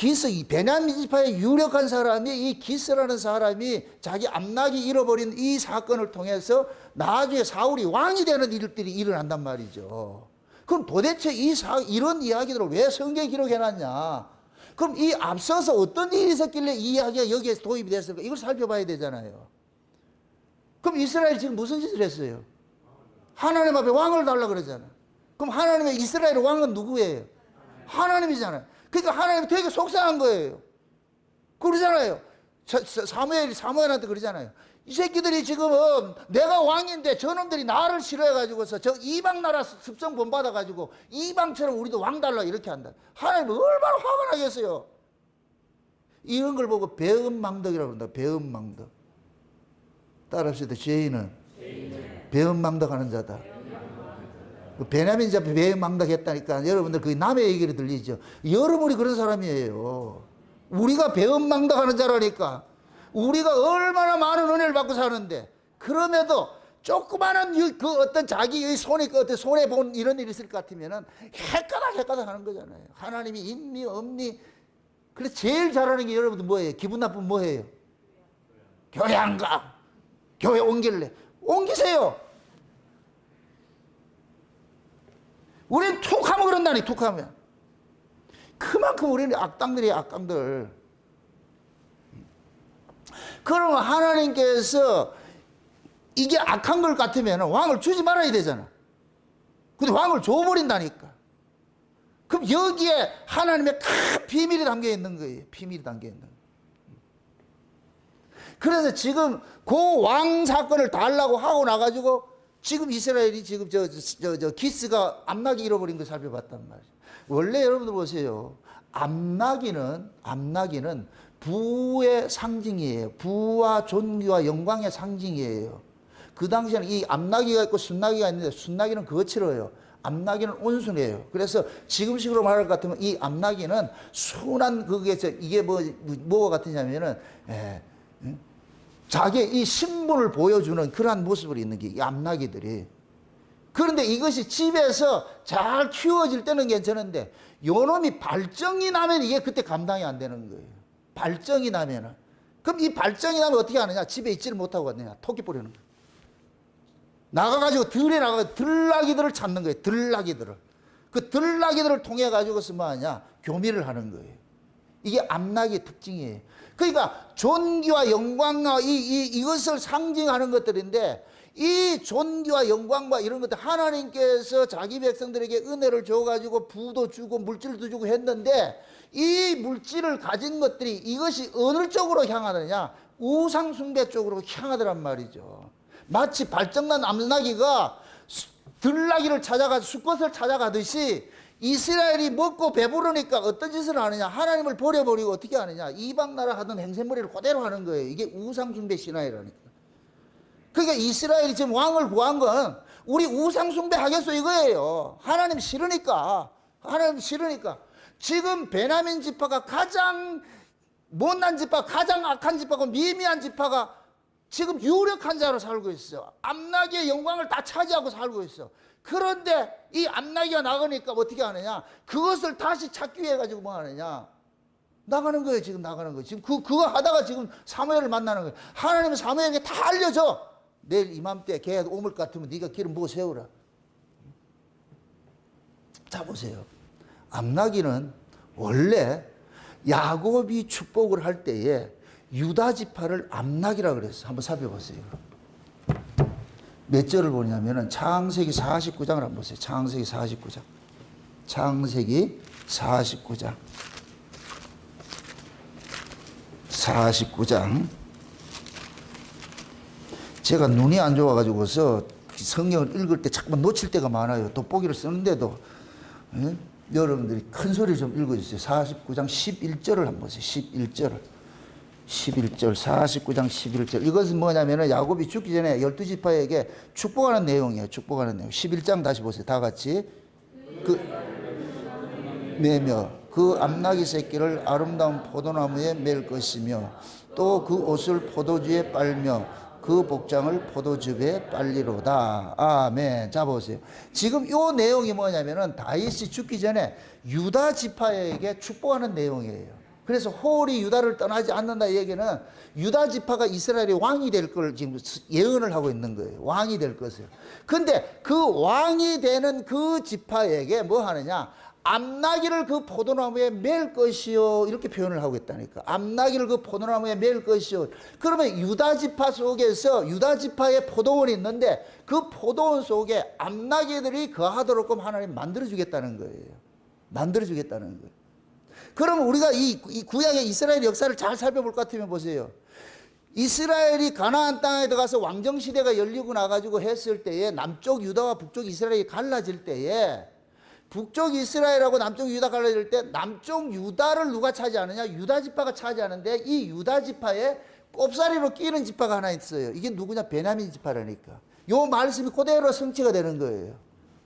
베냐민 지파의 유력한 사람이, 이 기스라는 사람이 자기 암나기 잃어버린 이 사건을 통해서 나중에 사울이 왕이 되는 일들이 일어난단 말이죠. 그럼 도대체 이런 이야기들을 왜 성경에 기록해놨냐? 그럼 이 앞서서 어떤 일이 있었길래 이 이야기가 여기에서 도입이 됐을까? 이걸 살펴봐야 되잖아요. 그럼 이스라엘이 지금 무슨 짓을 했어요? 하나님 앞에 왕을 달라 그러잖아. 그럼 하나님의 이스라엘의 왕은 누구예요? 하나님이잖아요. 그러니까 하나님이 되게 속상한 거예요. 그러잖아요. 사무엘한테 그러잖아요. 이 새끼들이 지금 내가 왕인데 저놈들이 나를 싫어해가지고서 저 이방 나라 습성 본받아가지고 이방처럼 우리도 왕 달라 이렇게 한다. 하나님 얼마나 화가 나겠어요. 이런 걸 보고 배은망덕이라고 그런다. 배은망덕. 따라합시다. 죄인은 배은망덕하는 자다. 베냐민 지파 배은망덕했다니까. 여러분들 그 남의 얘기를 들리죠. 여러분이 그런 사람이에요. 우리가 배은망덕하는 자라니까. 우리가 얼마나 많은 은혜를 받고 사는데, 그럼에도 조그마한 그 어떤 자기의 손에, 그 어떤 손에 본 이런 일이 있을 것 같으면은 헷가닥 하는 거잖아요. 하나님이 있니, 없니. 그래서 제일 잘하는 게 여러분들 뭐예요? 기분 나쁘면 뭐예요? 교회 안 가. 교회 옮길래. 옮기세요. 우리는 툭 하면 그런다니, 툭 하면. 그만큼 우리는 악당들이에요, 악당들. 그러면 하나님께서 이게 악한 것 같으면 왕을 주지 말아야 되잖아. 근데 왕을 줘버린다니까. 그럼 여기에 하나님의 큰 비밀이 담겨 있는 거예요. 비밀이 담겨 있는 거예요. 그래서 지금 그 왕 사건을 달라고 하고 나가지고 지금 이스라엘이 지금 기스가 암나기 잃어버린 거 살펴봤단 말이에요. 원래 여러분들 보세요. 암나기는 부의 상징이에요. 부와 존귀와 영광의 상징이에요. 그 당시에는 이 암나기가 있고 순나기가 있는데 순나기는 거칠어요. 암나기는 온순해요. 그래서 지금식으로 말할 것 같으면 이 암나기는 순한 그게 이게 뭐가 같으냐면은 자기의 이 신분을 보여주는 그러한 모습을 있는 게 이 암나기들이. 그런데 이것이 집에서 잘 키워질 때는 괜찮은데 요놈이 발정이 나면 이게 그때 감당이 안 되는 거예요. 발정이 나면은. 그럼 이 발정이 나면 어떻게 하느냐? 집에 있지를 못하고 하느냐? 토끼 뿌리는 거예요. 나가가지고 들에 나가서 들나귀들을 찾는 거예요. 들나귀들을. 그 들나귀들을 통해 가지고서 뭐 하냐? 교미를 하는 거예요. 이게 암나기의 특징이에요. 그러니까 존귀와 영광과 이것을 상징하는 것들인데 이 존귀와 영광과 이런 것들 하나님께서 자기 백성들에게 은혜를 줘가지고 부도 주고 물질도 주고 했는데 이 물질을 가진 것들이 이것이 어느 쪽으로 향하느냐? 우상숭배 쪽으로 향하더란 말이죠. 마치 발정난 암나기가 들나귀를 찾아가서 수컷을 찾아가듯이 이스라엘이 먹고 배부르니까 어떤 짓을 하느냐? 하나님을 버려버리고 어떻게 하느냐? 이방 나라 하던 행세머리를 그대로 하는 거예요. 이게 우상숭배 신화이라니까. 그러니까 이스라엘이 지금 왕을 구한 건 우리 우상숭배 하겠소 이거예요. 하나님 싫으니까. 하나님 싫으니까. 지금 베냐민 지파가 가장 못난 지파, 가장 악한 지파고 미미한 지파가 지금 유력한 자로 살고 있어. 암나기의 영광을 다 차지하고 살고 있어. 그런데 이 암나기가 나가니까 어떻게 하느냐? 그것을 다시 찾기 위해 가지고 뭐 하느냐? 나가는 거예요. 지금 나가는 거예요. 지금 그거 하다가 지금 사무엘을 만나는 거예요. 하나님은 사무엘에게 다 알려줘. 내일 이맘때 걔 오물 것 같으면 네가 기름 부어 세우라. 자 보세요. 암나기는 원래 야곱이 축복을 할 때에 유다 지파를 암나기라 그랬어. 한번 살펴보세요. 몇 절을 보냐면은 창세기 49장을 한번 보세요. 창세기 49장. 창세기 49장. 49장. 제가 눈이 안 좋아가지고서 성경을 읽을 때 자꾸만 놓칠 때가 많아요. 돋보기를 쓰는데도. 예? 여러분들이 큰 소리 좀 읽어주세요. 49장 11절을 한번 보세요. 11절을. 11절, 49장 11절. 이것은 뭐냐면은 야곱이 죽기 전에 12지파에게 축복하는 내용이에요. 축복하는 내용. 11장 다시 보세요. 다 같이. 매며 그 암나기 새끼를 아름다운 포도나무에 맬 것이며 또 그 옷을 포도주에 빨며 그 복장을 포도즙에 빨리로다. 아멘. 자 보세요. 지금 이 내용이 뭐냐면은 다윗이 죽기 전에 유다 지파에게 축복하는 내용이에요. 그래서 홀이 유다를 떠나지 않는다 얘기는 유다 지파가 이스라엘의 왕이 될 걸 지금 예언을 하고 있는 거예요. 왕이 될 것을. 근데 그 왕이 되는 그 지파에게 뭐 하느냐? 암나기를 그 포도나무에 맬 것이요. 이렇게 표현을 하고 있다니까. 암나기를 그 포도나무에 맬 것이요. 그러면 유다 지파 속에서 유다 지파의 포도원이 있는데 그 포도원 속에 암나기들이 거하도록 하나님 만들어주겠다는 거예요. 만들어주겠다는 거예요. 그러면 우리가 이 구약의 이스라엘 역사를 잘 살펴볼 것 같으면 보세요. 이스라엘이 가나안 땅에 들어가서 왕정시대가 열리고 나가지고 했을 때에 남쪽 유다와 북쪽 이스라엘이 갈라질 때에 북쪽 이스라엘하고 남쪽 유다 갈라질 때 남쪽 유다를 누가 차지하느냐? 유다 지파가 차지하는데 이 유다 지파에 꼽사리로 끼는 지파가 하나 있어요. 이게 누구냐? 베냐민 지파라니까. 요 말씀이 그대로 성취가 되는 거예요.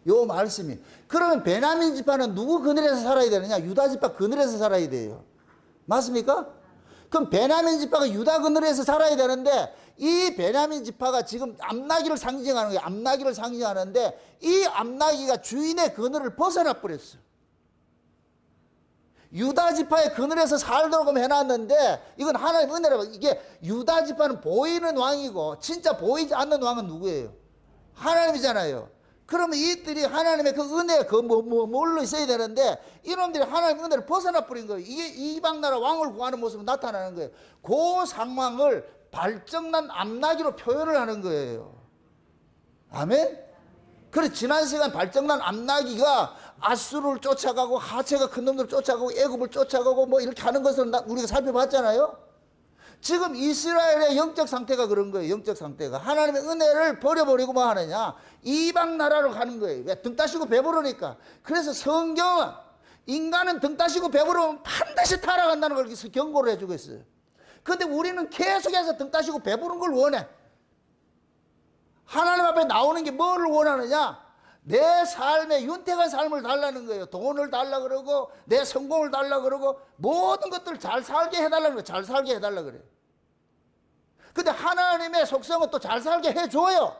요 말씀이. 그러면 베냐민 지파는 누구 그늘에서 살아야 되느냐? 유다 지파 그늘에서 살아야 돼요. 맞습니까? 그럼 베냐민 지파가 유다 그늘에서 자라야 되는데 이 베냐민 지파가 지금 암나기를 상징하는 거예요. 암나기를 상징하는데 이 암나기가 주인의 그늘을 벗어나 버렸어. 유다 지파의 그늘에서 살도록 해놨는데 이건 하나님의 은혜라고. 이게 유다 지파는 보이는 왕이고 진짜 보이지 않는 왕은 누구예요? 하나님이잖아요. 그러면 이들이 하나님의 그 은혜, 뭘로 있어야 되는데, 이놈들이 하나님의 은혜를 벗어나 버린 거예요. 이게 이방나라 왕을 구하는 모습으로 나타나는 거예요. 그 상황을 발정난 암나기로 표현을 하는 거예요. 아멘? 그래서 지난 시간 발정난 암나기가 아수르를 쫓아가고 하체가 큰 놈들을 쫓아가고 애굽을 쫓아가고 뭐 이렇게 하는 것을 우리가 살펴봤잖아요. 지금 이스라엘의 영적 상태가 그런 거예요. 영적 상태가 하나님의 은혜를 버려버리고 뭐 하느냐, 이방 나라로 가는 거예요. 왜? 등 따시고 배부르니까. 그래서 성경은 인간은 등 따시고 배부르면 반드시 타락한다는 걸 경고를 해주고 있어요. 그런데 우리는 계속해서 등 따시고 배부른 걸 원해. 하나님 앞에 나오는 게 뭐를 원하느냐, 내 삶에 윤택한 삶을 달라는 거예요. 돈을 달라 그러고 내 성공을 달라 그러고 모든 것들을 잘 살게 해달라는 거예요. 잘 살게 해달라 그래요. 근데 하나님의 속성은 또 잘 살게 해줘요.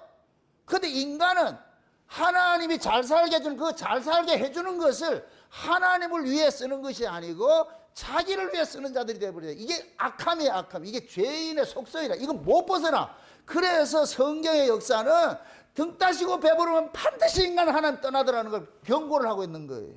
근데 인간은 하나님이 잘 살게 해주는 그 잘 살게 해주는 것을 하나님을 위해 쓰는 것이 아니고 자기를 위해 쓰는 자들이 되어버려요. 이게 악함이에요. 악함. 이게 죄인의 속성이라. 이건 못 벗어나. 그래서 성경의 역사는 등 따시고 배부르면 반드시 인간은 하나님 떠나더라는 걸 경고를 하고 있는 거예요.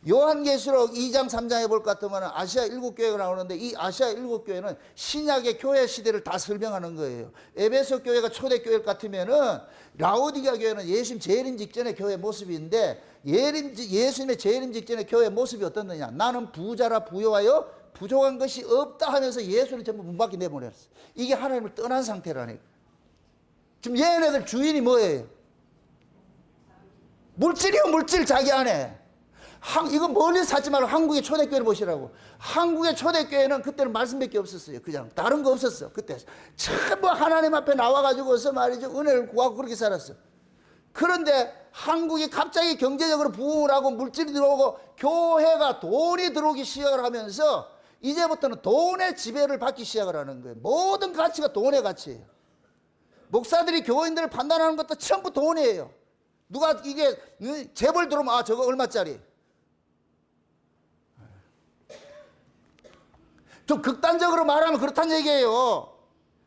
요한계시록 2장 3장에 볼 것 같으면 아시아 7교회가 나오는데 이 아시아 7교회는 신약의 교회 시대를 다 설명하는 거예요. 에베소 교회가 초대교회 같으면은 라오디게아 교회는 예수님 재림 직전의 교회 모습인데 예수님의 재림 직전의 교회 모습이 어떻느냐, 나는 부자라 부요하여 부족한 것이 없다 하면서 예수를 전부 문 밖에 내보냈어. 이게 하나님을 떠난 상태라니까. 지금 얘네들 주인이 뭐예요? 물질이요, 물질. 자기 안에. 이거 멀리서 찾지 말고 한국의 초대교회를 보시라고. 한국의 초대교회는 그때는 말씀밖에 없었어요. 그냥 다른 거 없었어. 그때 전부 하나님 앞에 나와가지고서 말이죠, 은혜를 구하고 그렇게 살았어. 그런데 한국이 갑자기 경제적으로 부흥을 하고 물질이 들어오고 교회가 돈이 들어오기 시작을 하면서 이제부터는 돈의 지배를 받기 시작을 하는 거예요. 모든 가치가 돈의 가치예요. 목사들이 교인들을 판단하는 것도 전부 돈이에요. 누가 이게 재벌 들어오면 아 저거 얼마짜리. 좀 극단적으로 말하면 그렇다는 얘기예요.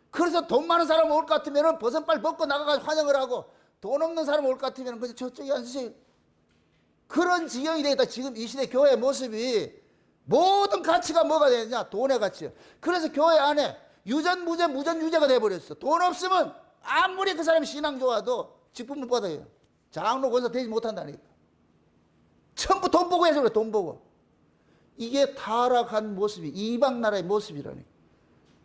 그래서 돈 많은 사람 올 것 같으면 버선발 벗고 나가서 환영을 하고, 돈 없는 사람 올 것 같으면 그냥 저쪽에 앉으세요. 그런 지경이 되겠다. 지금 이 시대 교회의 모습이 모든 가치가 뭐가 되느냐, 돈의 가치예요. 그래서 교회 안에 유전 무죄 무전 유죄가 돼버렸어. 돈 없으면 아무리 그 사람이 신앙 좋아도 직분 못 받아요. 장로 권사 되지 못한다니까. 전부 돈 보고 해서 그래. 돈 보고. 이게 타락한 모습이 이방 나라의 모습이라니까.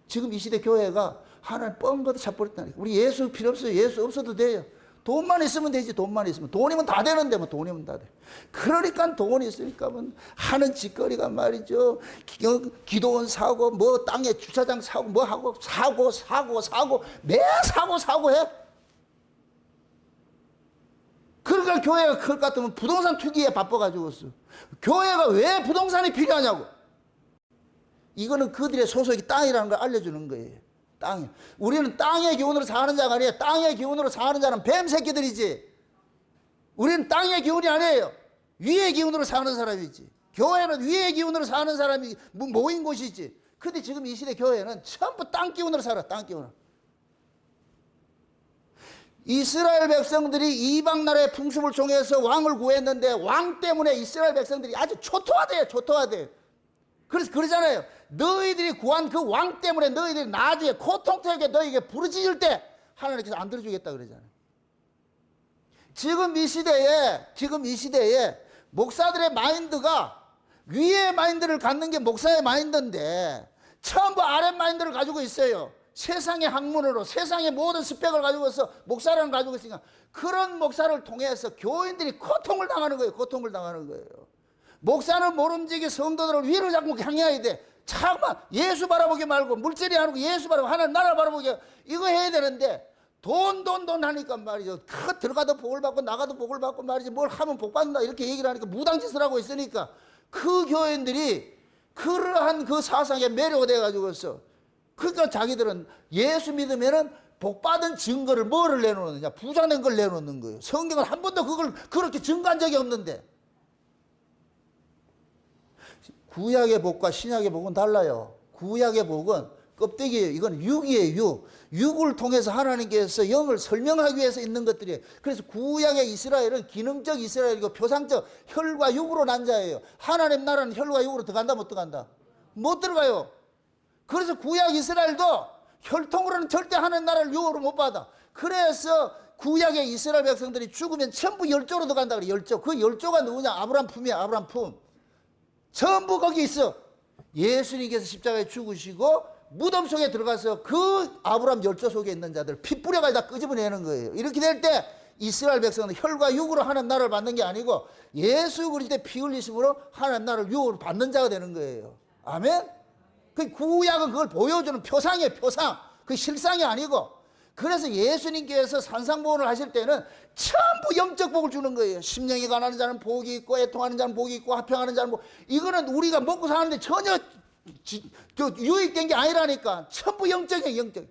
지금 이 시대 교회가 하나님 뻥거도 차버렸다니까. 우리 예수 필요 없어요. 예수 없어도 돼요. 돈만 있으면 되지. 돈만 있으면. 돈이면 다 되는데 뭐 돈이면 다 돼. 그러니까 돈이 있으니까 뭐 하는 짓거리가 말이죠. 기도원 사고 뭐 땅에 주차장 사고 뭐 하고 사고 매 사고 해. 그러니까 교회가 클 것 같으면 부동산 투기에 바빠가지고서. 교회가 왜 부동산이 필요하냐고. 이거는 그들의 소속이 땅이라는 걸 알려주는 거예요. 땅. 우리는 땅의 기운으로 사는 자가 아니에요. 땅의 기운으로 사는 자는 뱀 새끼들이지. 우리는 땅의 기운이 아니에요. 위의 기운으로 사는 사람이지. 교회는 위의 기운으로 사는 사람이 모인 곳이지. 근데 지금 이 시대 교회는 전부 땅 기운으로 살아. 땅 기운으로. 이스라엘 백성들이 이방 나라의 풍습을 종해서 왕을 구했는데 왕 때문에 이스라엘 백성들이 아주 초토화돼요. 초토화돼요. 그래서 그러잖아요. 너희들이 구한 그 왕 때문에 너희들이 나중에 고통스럽게 너희에게 부르짖을 때 하나님께서 안 들어주겠다 그러잖아요. 지금 이 시대에 목사들의 마인드가 위의 마인드를 갖는 게 목사의 마인드인데 전부 아래 마인드를 가지고 있어요. 세상의 학문으로 세상의 모든 스펙을 가지고서 목사라는 걸 가지고 있으니까 그런 목사를 통해서 교인들이 고통을 당하는 거예요. 고통을 당하는 거예요. 목사는 모름지기 성도들을 위로 자꾸 향해야 돼. 잠깐만 예수 바라보기 말고 물질이 아니고 예수 바라보고 하나님 나라 바라보기 이거 해야 되는데 돈 하니까 말이죠. 들어가도 복을 받고 나가도 복을 받고 말이지 뭘 하면 복 받는다 이렇게 얘기를 하니까 무당짓을 하고 있으니까 그 교인들이 그러한 그 사상에 매료가 돼가지고서 그러니까 자기들은 예수 믿으면은 복받은 증거를 뭐를 내놓느냐? 부자된 걸 내놓는 거예요. 성경은 한 번도 그걸 그렇게 증거한 적이 없는데. 구약의 복과 신약의 복은 달라요. 구약의 복은 껍데기예요. 이건 육이에요. 육. 육을 통해서 하나님께서 영을 설명하기 위해서 있는 것들이에요. 그래서 구약의 이스라엘은 기능적 이스라엘이고 표상적 혈과 육으로 난 자예요. 하나님 나라는 혈과 육으로 들어간다 못 들어간다? 못 들어가요. 그래서 구약 이스라엘도 혈통으로는 절대 하나님 나라를 육으로 못 받아. 그래서 구약의 이스라엘 백성들이 죽으면 전부 열조로 들어간다 그래. 열조. 그 열조가 누구냐? 아브람 품이야. 아브람 품. 전부 거기 있어. 예수님께서 십자가에 죽으시고 무덤 속에 들어가서 그 아브람 열조 속에 있는 자들 핏뿌려가 다 끄집어내는 거예요. 이렇게 될 때 이스라엘 백성은 혈과 육으로 하나님 나라를 받는 게 아니고 예수 그리스도의 피 흘리심으로 하나님 나라를 육으로 받는 자가 되는 거예요. 아멘? 그 구약은 그걸 보여주는 표상이에요. 표상. 그 실상이 아니고. 그래서 예수님께서 산상보훈을 하실 때는 전부 영적 복을 주는 거예요. 심령이 가난한 자는 복이 있고 애통하는 자는 복이 있고 화평하는 자는 복. 이거는 우리가 먹고 사는데 전혀 유익된 게 아니라니까. 전부 영적이에요. 영적.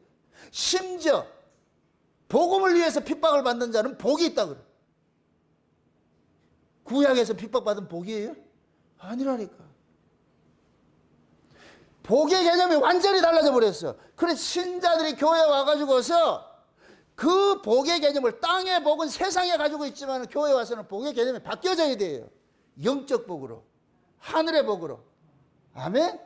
심지어 복음을 위해서 핍박을 받는 자는 복이 있다 그래. 구약에서 핍박받은 복이에요? 아니라니까. 복의 개념이 완전히 달라져 버렸어. 그래서 신자들이 교회에 와가지고서 그 복의 개념을 땅의 복은 세상에 가지고 있지만 교회에 와서는 복의 개념이 바뀌어져야 돼요. 영적 복으로. 하늘의 복으로. 아멘?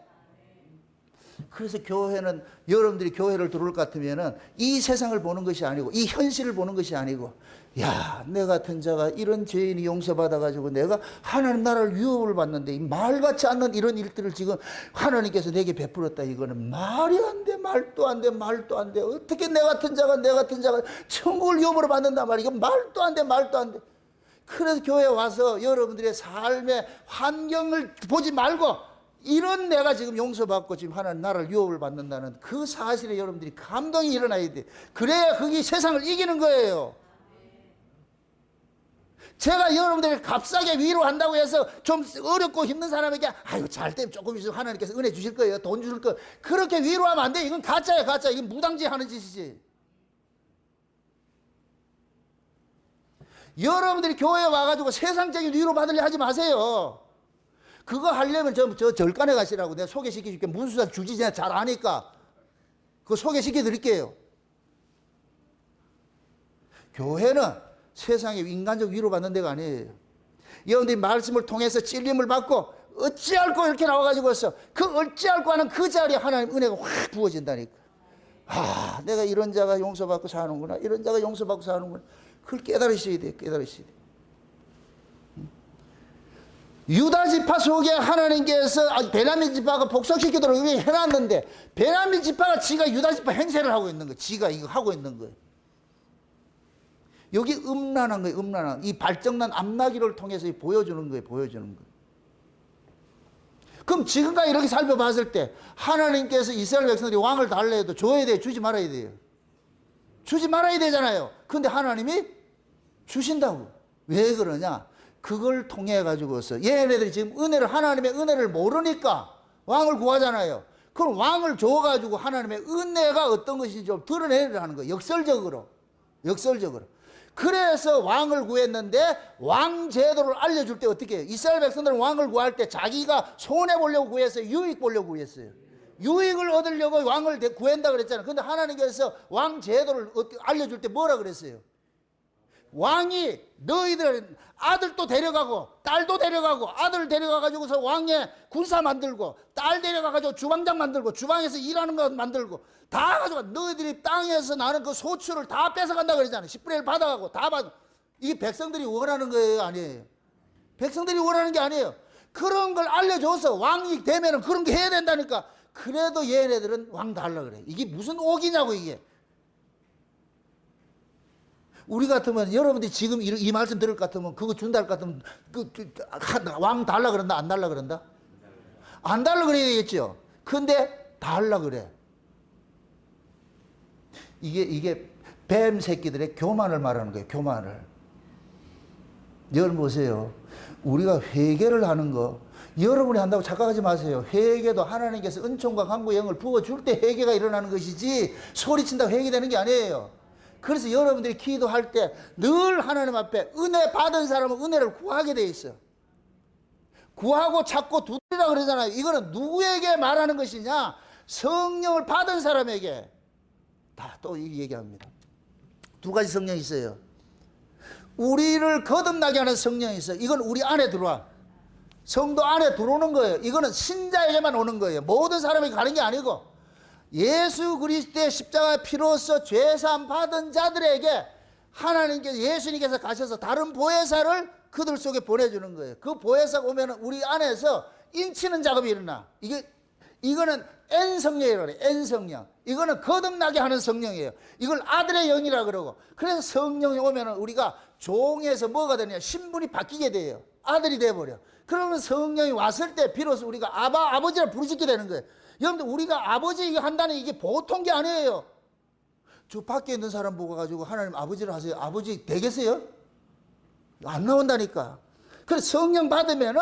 그래서 교회는 여러분들이 교회를 들어올 것 같으면은 이 세상을 보는 것이 아니고 이 현실을 보는 것이 아니고 야, 내 같은 자가 이런 죄인이 용서받아가지고 내가 하나님 나라를 유업을 받는데 이 말같지 않는 이런 일들을 지금 하나님께서 내게 베풀었다. 이거는 말이 안 돼. 말도 안 돼. 말도 안 돼. 어떻게 내 같은 자가 천국을 유업으로 받는단 말이야. 이거 말도 안 돼. 말도 안 돼. 그래서 교회에 와서 여러분들의 삶의 환경을 보지 말고 이런 내가 지금 용서받고 지금 하나님 나라를 유업을 받는다는 그 사실에 여러분들이 감동이 일어나야 돼. 그래야 그게 세상을 이기는 거예요. 제가 여러분들이 값싸게 위로한다고 해서 좀 어렵고 힘든 사람에게 아유 잘 되면 조금 있으면 하나님께서 은혜 주실 거예요. 돈 주실 거예요. 그렇게 위로하면 안 돼. 이건 가짜야 가짜. 이건 무당지 하는 짓이지. 여러분들이 교회에 와가지고 세상적인 위로 받으려 하지 마세요. 그거 하려면 저 절간에 가시라고 내가 소개시켜줄게. 문수사 주지 제가 잘 아니까 그거 소개시켜 드릴게요. 교회는 세상에 인간적 위로받는 데가 아니에요. 여러분들이 말씀을 통해서 찔림을 받고 어찌할꼬 이렇게 나와가지고서 그 어찌할꼬 하는 그 자리에 하나님 은혜가 확 부어진다니까. 아, 내가 이런 자가 용서받고 사는구나. 이런 자가 용서받고 사는구나. 그걸 깨달으셔야 돼요. 깨달으셔야 돼요. 유다 지파 속에 하나님께서 베냐민 지파가 복속시키도록 해놨는데 베냐민 지파가 지가 유다 지파 행세를 하고 있는 거예요. 지가 이거 하고 있는 거예요. 여기 음란한 거예요. 음란한. 이 발정난 암나기를 통해서 보여주는 거예요. 보여주는 거예요. 그럼 지금까지 이렇게 살펴봤을 때 하나님께서 이스라엘 백성들이 왕을 달라 해도 줘야 돼요? 주지 말아야 돼요? 주지 말아야 되잖아요. 근데 하나님이 주신다고. 왜 그러냐? 그걸 통해 가지고서 얘네들이 지금 하나님의 은혜를 모르니까 왕을 구하잖아요. 그럼 왕을 줘가지고 하나님의 은혜가 어떤 것인지 좀 드러내려는 거예요. 역설적으로. 그래서 왕을 구했는데 왕 제도를 알려줄 때 어떻게 해요? 이스라엘 백성들은 왕을 구할 때 자기가 손해보려고 구했어요? 유익 보려고 구했어요? 유익을 얻으려고 왕을 구한다 그랬잖아요. 근데 하나님께서 왕 제도를 알려줄 때 뭐라 그랬어요? 왕이 너희들 아들도 데려가고 딸도 데려가고 아들 데려가가지고서 왕의 군사 만들고 딸 데려가가지고 주방장 만들고 주방에서 일하는 거 만들고 다 가지고 너희들이 땅에서 나는 그 소출을 다 뺏어간다 그러잖아요. 10분의 1 받아가고 다 받아. 이게 백성들이 원하는 거예요? 아니에요? 백성들이 원하는 게 아니에요. 그런 걸 알려줘서 왕이 되면은 그런 게 해야 된다니까. 그래도 얘네들은 왕 달라 그래. 이게 무슨 옥이냐고 이게. 우리 같으면 여러분들이 지금 이 말씀 들을 것 같으면 그거 준다 할 것 같으면 왕 달라 그런다 안 달라 그런다? 안 달라 그래야 되겠죠. 근데 달라 그래. 이게 뱀 새끼들의 교만을 말하는 거예요. 교만을. 여러분 보세요. 우리가 회개를 하는 거, 여러분이 한다고 착각하지 마세요. 회개도 하나님께서 은총과 강구 영을 부어줄 때 회개가 일어나는 것이지 소리친다고 회개되는 게 아니에요. 그래서 여러분들이 기도할 때 늘 하나님 앞에 은혜 받은 사람은 은혜를 구하게 돼 있어. 구하고 찾고 두드리라 그러잖아요. 이거는 누구에게 말하는 것이냐? 성령을 받은 사람에게. 다 또 얘기합니다. 두 가지 성령이 있어요. 우리를 거듭나게 하는 성령이 있어요. 이건 우리 안에 들어와. 성도 안에 들어오는 거예요. 이거는 신자에게만 오는 거예요. 모든 사람에게 가는 게 아니고 예수 그리스도의 십자가의 피로써 죄사함 받은 자들에게 하나님께서, 예수님께서 가셔서 다른 보혜사를 그들 속에 보내주는 거예요. 그 보혜사가 오면 우리 안에서 인치는 작업이 일어나. 이거는 N 성령이라고 그래요. N 성령. 이거는 거듭나게 하는 성령이에요. 이걸 아들의 영이라 그러고. 그래서 성령이 오면 우리가 종에서 뭐가 되냐? 신분이 바뀌게 돼요. 아들이 돼버려. 그러면 성령이 왔을 때 비로소 우리가 아버지라 부르짖게 되는 거예요. 여러분들, 우리가 아버지 이거 한다는 이게 보통 게 아니에요. 저 밖에 있는 사람 보고 가지고 하나님 아버지를 하세요. 아버지 되겠어요? 안 나온다니까. 그래서 성령 받으면은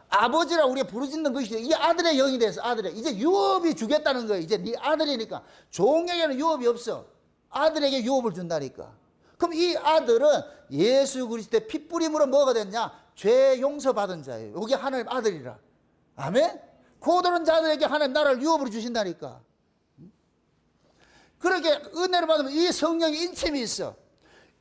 아버지라 우리가 부르짖는 것이 이게 아들의 영이 돼서 아들의 이제 유업이 주겠다는 거예요. 이제 네 아들이니까. 종에게는 유업이 없어. 아들에게 유업을 준다니까. 그럼 이 아들은 예수 그리스도의 핏부림으로 뭐가 됐냐? 죄 용서받은 자예요. 이게 하나님 아들이라. 아멘? 고도는 자들에게 하나님 나라를 유업으로 주신다니까. 그렇게 은혜를 받으면 이 성령의 인침이 있어.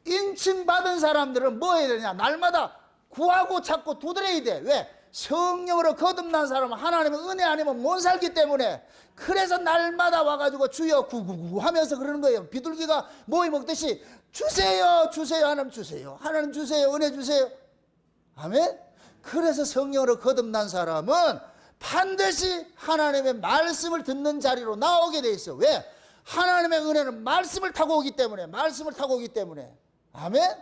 인침 받은 사람들은 뭐 해야 되냐? 날마다 구하고 찾고 두드려야 돼. 왜? 성령으로 거듭난 사람은 하나님의 은혜 아니면 못 살기 때문에. 그래서 날마다 와가지고 주여 구구구 하면서 그러는 거예요. 비둘기가 모이 먹듯이 주세요 주세요 하나님 주세요 하나님 주세요 은혜 주세요. 아멘. 그래서 성령으로 거듭난 사람은 반드시 하나님의 말씀을 듣는 자리로 나오게 돼 있어. 왜? 하나님의 은혜는 말씀을 타고 오기 때문에. 말씀을 타고 오기 때문에. 아멘.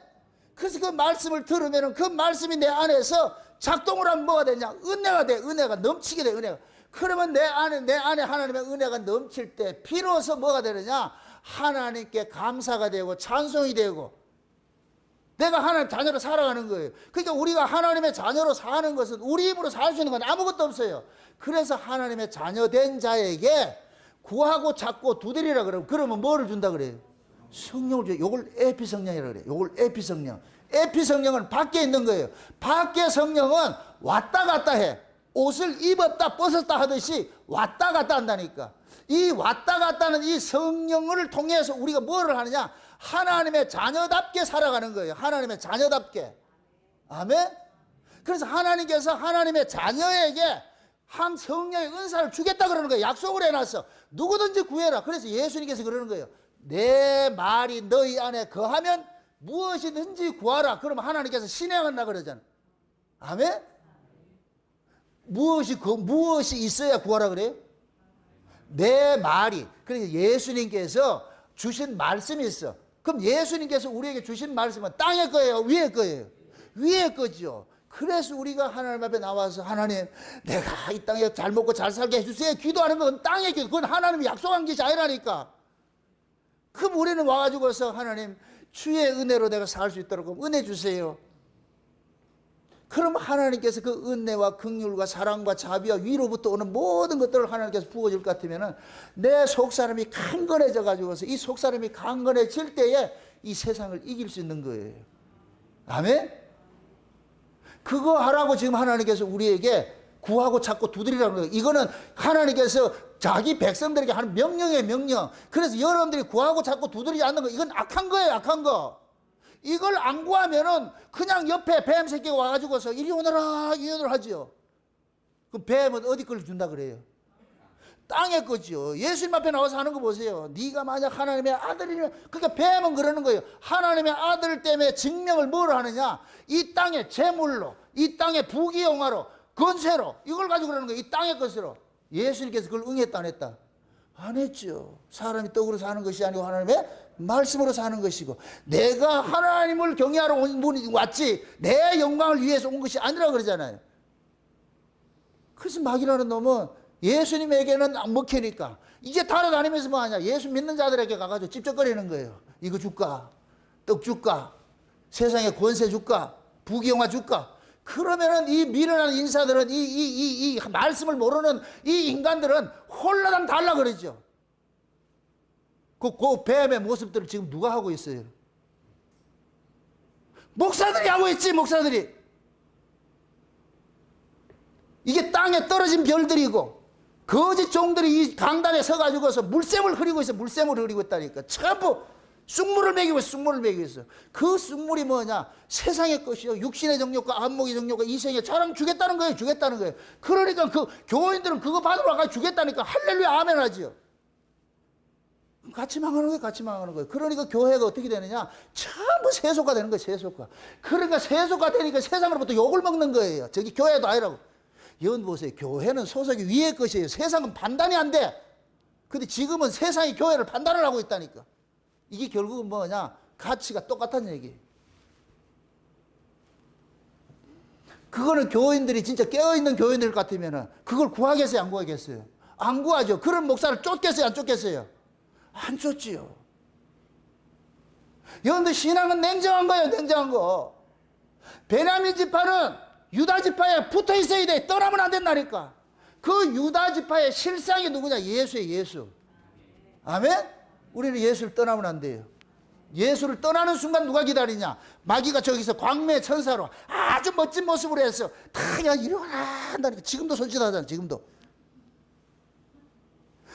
그래서 그 말씀을 들으면 그 말씀이 내 안에서 작동을 하면 뭐가 되냐? 은혜가 돼. 은혜가 넘치게 돼. 은혜가. 그러면 내 안에 하나님의 은혜가 넘칠 때 비로소 뭐가 되느냐? 하나님께 감사가 되고 찬송이 되고 내가 하나님 자녀로 살아가는 거예요. 그러니까 우리가 하나님의 자녀로 사는 것은 우리 힘으로 살 수 있는 건 아무것도 없어요. 그래서 하나님의 자녀된 자에게 구하고 찾고 두드리라 그러면 뭐를 준다 그래요? 성령을 줘요. 요걸 에피성령이라고 그래요. 요걸 에피성령. 에피성령은 밖에 있는 거예요. 밖에 성령은 왔다 갔다 해. 옷을 입었다 벗었다 하듯이 왔다 갔다 한다니까. 이 왔다 갔다는 이 성령을 통해서 우리가 뭐를 하느냐? 하나님의 자녀답게 살아가는 거예요. 하나님의 자녀답게. 아멘. 그래서 하나님께서 하나님의 자녀에게 한 성령의 은사를 주겠다 그러는 거예요. 약속을 해놨어. 누구든지 구해라. 그래서 예수님께서 그러는 거예요. 내 말이 너희 안에 거하면 무엇이든지 구하라. 그러면 하나님께서 신행한다 그러잖아. 아멘. 무엇이 있어야 구하라 그래요? 내 말이. 그러니까 예수님께서 주신 말씀이 있어. 그럼 예수님께서 우리에게 주신 말씀은 땅의 거예요? 위의 거예요? 위의 거죠. 그래서 우리가 하나님 앞에 나와서 하나님 내가 이 땅에 잘 먹고 잘 살게 해주세요 기도하는 건 땅의 기도. 그건 하나님이 약속한 것이 아니라니까. 그럼 우리는 와가지고서 하나님 주의 은혜로 내가 살 수 있도록 은혜 주세요. 그럼 하나님께서 그 은혜와 긍휼과 사랑과 자비와 위로부터 오는 모든 것들을 하나님께서 부어줄 것 같으면 내 속사람이 강건해져 가지고서 이 속사람이 강건해질 때에 이 세상을 이길 수 있는 거예요. 아멘? 그거 하라고 지금 하나님께서 우리에게 구하고 찾고 두드리라는 거예요. 이거는 하나님께서 자기 백성들에게 하는 명령이에요, 명령. 그래서 여러분들이 구하고 찾고 두드리지 않는 거, 이건 악한 거예요, 악한 거. 이걸 안 구하면은 그냥 옆에 뱀 새끼가 와가지고서 이리 오너라, 이리 오너라 하지요. 그럼 뱀은 어디 걸 준다 그래요? 땅의 거지요. 예수님 앞에 나와서 하는 거 보세요. 네가 만약 하나님의 아들이면, 그러니까 뱀은 그러는 거예요. 하나님의 아들 때문에 증명을 뭐로 하느냐? 이 땅의 재물로, 이 땅의 부귀영화로, 건세로, 이걸 가지고 그러는 거예요. 이 땅의 것으로. 예수님께서 그걸 응했다 안 했다? 안 했죠. 사람이 떡으로 사는 것이 아니고 하나님의 말씀으로 사는 것이고, 내가 하나님을 경외하러 온 분이 왔지 내 영광을 위해서 온 것이 아니라 그러잖아요. 그래서 마귀라는 놈은 예수님에게는 안 먹히니까 이제 따라다니면서 뭐 하냐? 예수 믿는 자들에게 가가지고 찝쩍거리는 거예요. 이거 줄까? 떡 줄까? 세상에 권세 줄까? 부귀영화 줄까? 그러면은 이 미련한 인사들은 이 말씀을 모르는 이 인간들은 홀라당 달라 그러죠. 그 뱀의 모습들을 지금 누가 하고 있어요? 목사들이 하고 있지, 목사들이. 이게 땅에 떨어진 별들이고 거짓 종들이 이 강단에 서가지고서 물샘을 흐리고 있어. 물샘을 흐리고 있다니까. 전부 쑥물을 먹이고 있어. 쑥물을 먹이고 있어. 그 쑥물이 뭐냐? 세상의 것이요. 육신의 정욕과 안목의 정욕과 이생의 자랑 주겠다는 거예요. 주겠다는 거예요. 그러니까 그 교인들은 그거 받으러 가 주겠다니까 할렐루야 아멘 하지요. 같이 망하는 거예요. 같이 망하는 거예요. 그러니까 교회가 어떻게 되느냐? 전부 세속화 되는 거예요. 세속화. 그러니까 세속화 되니까 세상으로부터 욕을 먹는 거예요. 저기 교회도 아니라고. 여러분 보세요. 교회는 소속이 위의 것이에요. 세상은 판단이 안 돼. 근데 지금은 세상이 교회를 판단을 하고 있다니까. 이게 결국은 뭐냐? 가치가 똑같다는 얘기예요. 그거는 교인들이 진짜 깨어있는 교인들 같으면은 그걸 구하겠어요? 안 구하겠어요? 안 구하죠. 그런 목사를 쫓겠어요? 안 쫓겠어요? 안 쫓지요. 여러분들 신앙은 냉정한 거예요. 냉정한 거. 베냐민 지파는 유다 지파에 붙어 있어야 돼. 떠나면 안 된다니까. 그 유다 지파의 실상이 누구냐? 예수예요. 예수. 아멘? 우리는 예수를 떠나면 안 돼요. 예수를 떠나는 순간 누가 기다리냐? 마귀가 저기서 광명의 천사로 아주 멋진 모습으로 해서 다 그냥 이러거나 한다니까. 지금도 손짓하잖아. 지금도.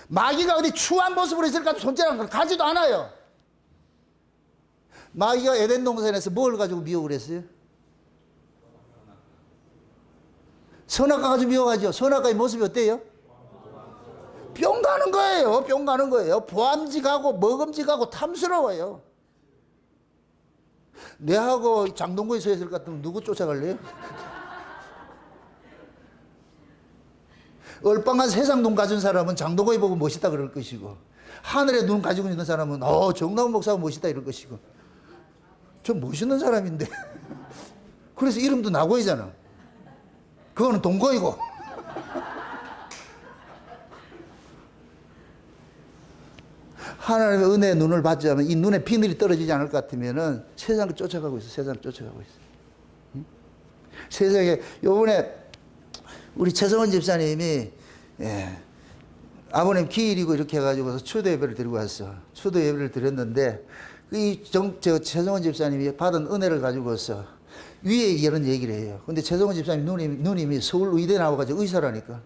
마귀가 어디 추한 모습으로 있을까? 손짓하는 걸 가지도 않아요. 마귀가 에덴 동산에서 뭘 가지고 미혹을 했어요? 선악과 가지고 미워하죠. 선악과의 모습이 어때요? 뿅 가는 거예요. 뿅 가는 거예요. 보암직하고 먹음직하고 탐스러워요. 내하고 장동건이 서 있을 것 같으면 누구 쫓아갈래요? 얼빵한 세상 눈 가진 사람은 장동건이 보고 멋있다 그럴 것이고, 하늘의 눈 가지고 있는 사람은 정남훈 목사가 멋있다 이럴 것이고. 저 멋있는 사람인데. 그래서 이름도 나고이잖아. 그거는 동거이고. 하나님의 은혜의 눈을 받지 않으면 이 눈에 비늘이 떨어지지 않을 것 같으면은 세상을 쫓아가고 있어. 세상을 쫓아가고 있어. 응? 세상에 요번에 우리 최성원 집사님이 아버님 기일이고 이렇게 해가지고서 추도 예배를 드리고 왔어. 추도 예배를 드렸는데 최성원 집사님이 받은 은혜를 가지고서 위에 이런 얘기를 해요. 근데 최성원 집사님 누님이 서울 의대 나와가지고 의사라니까.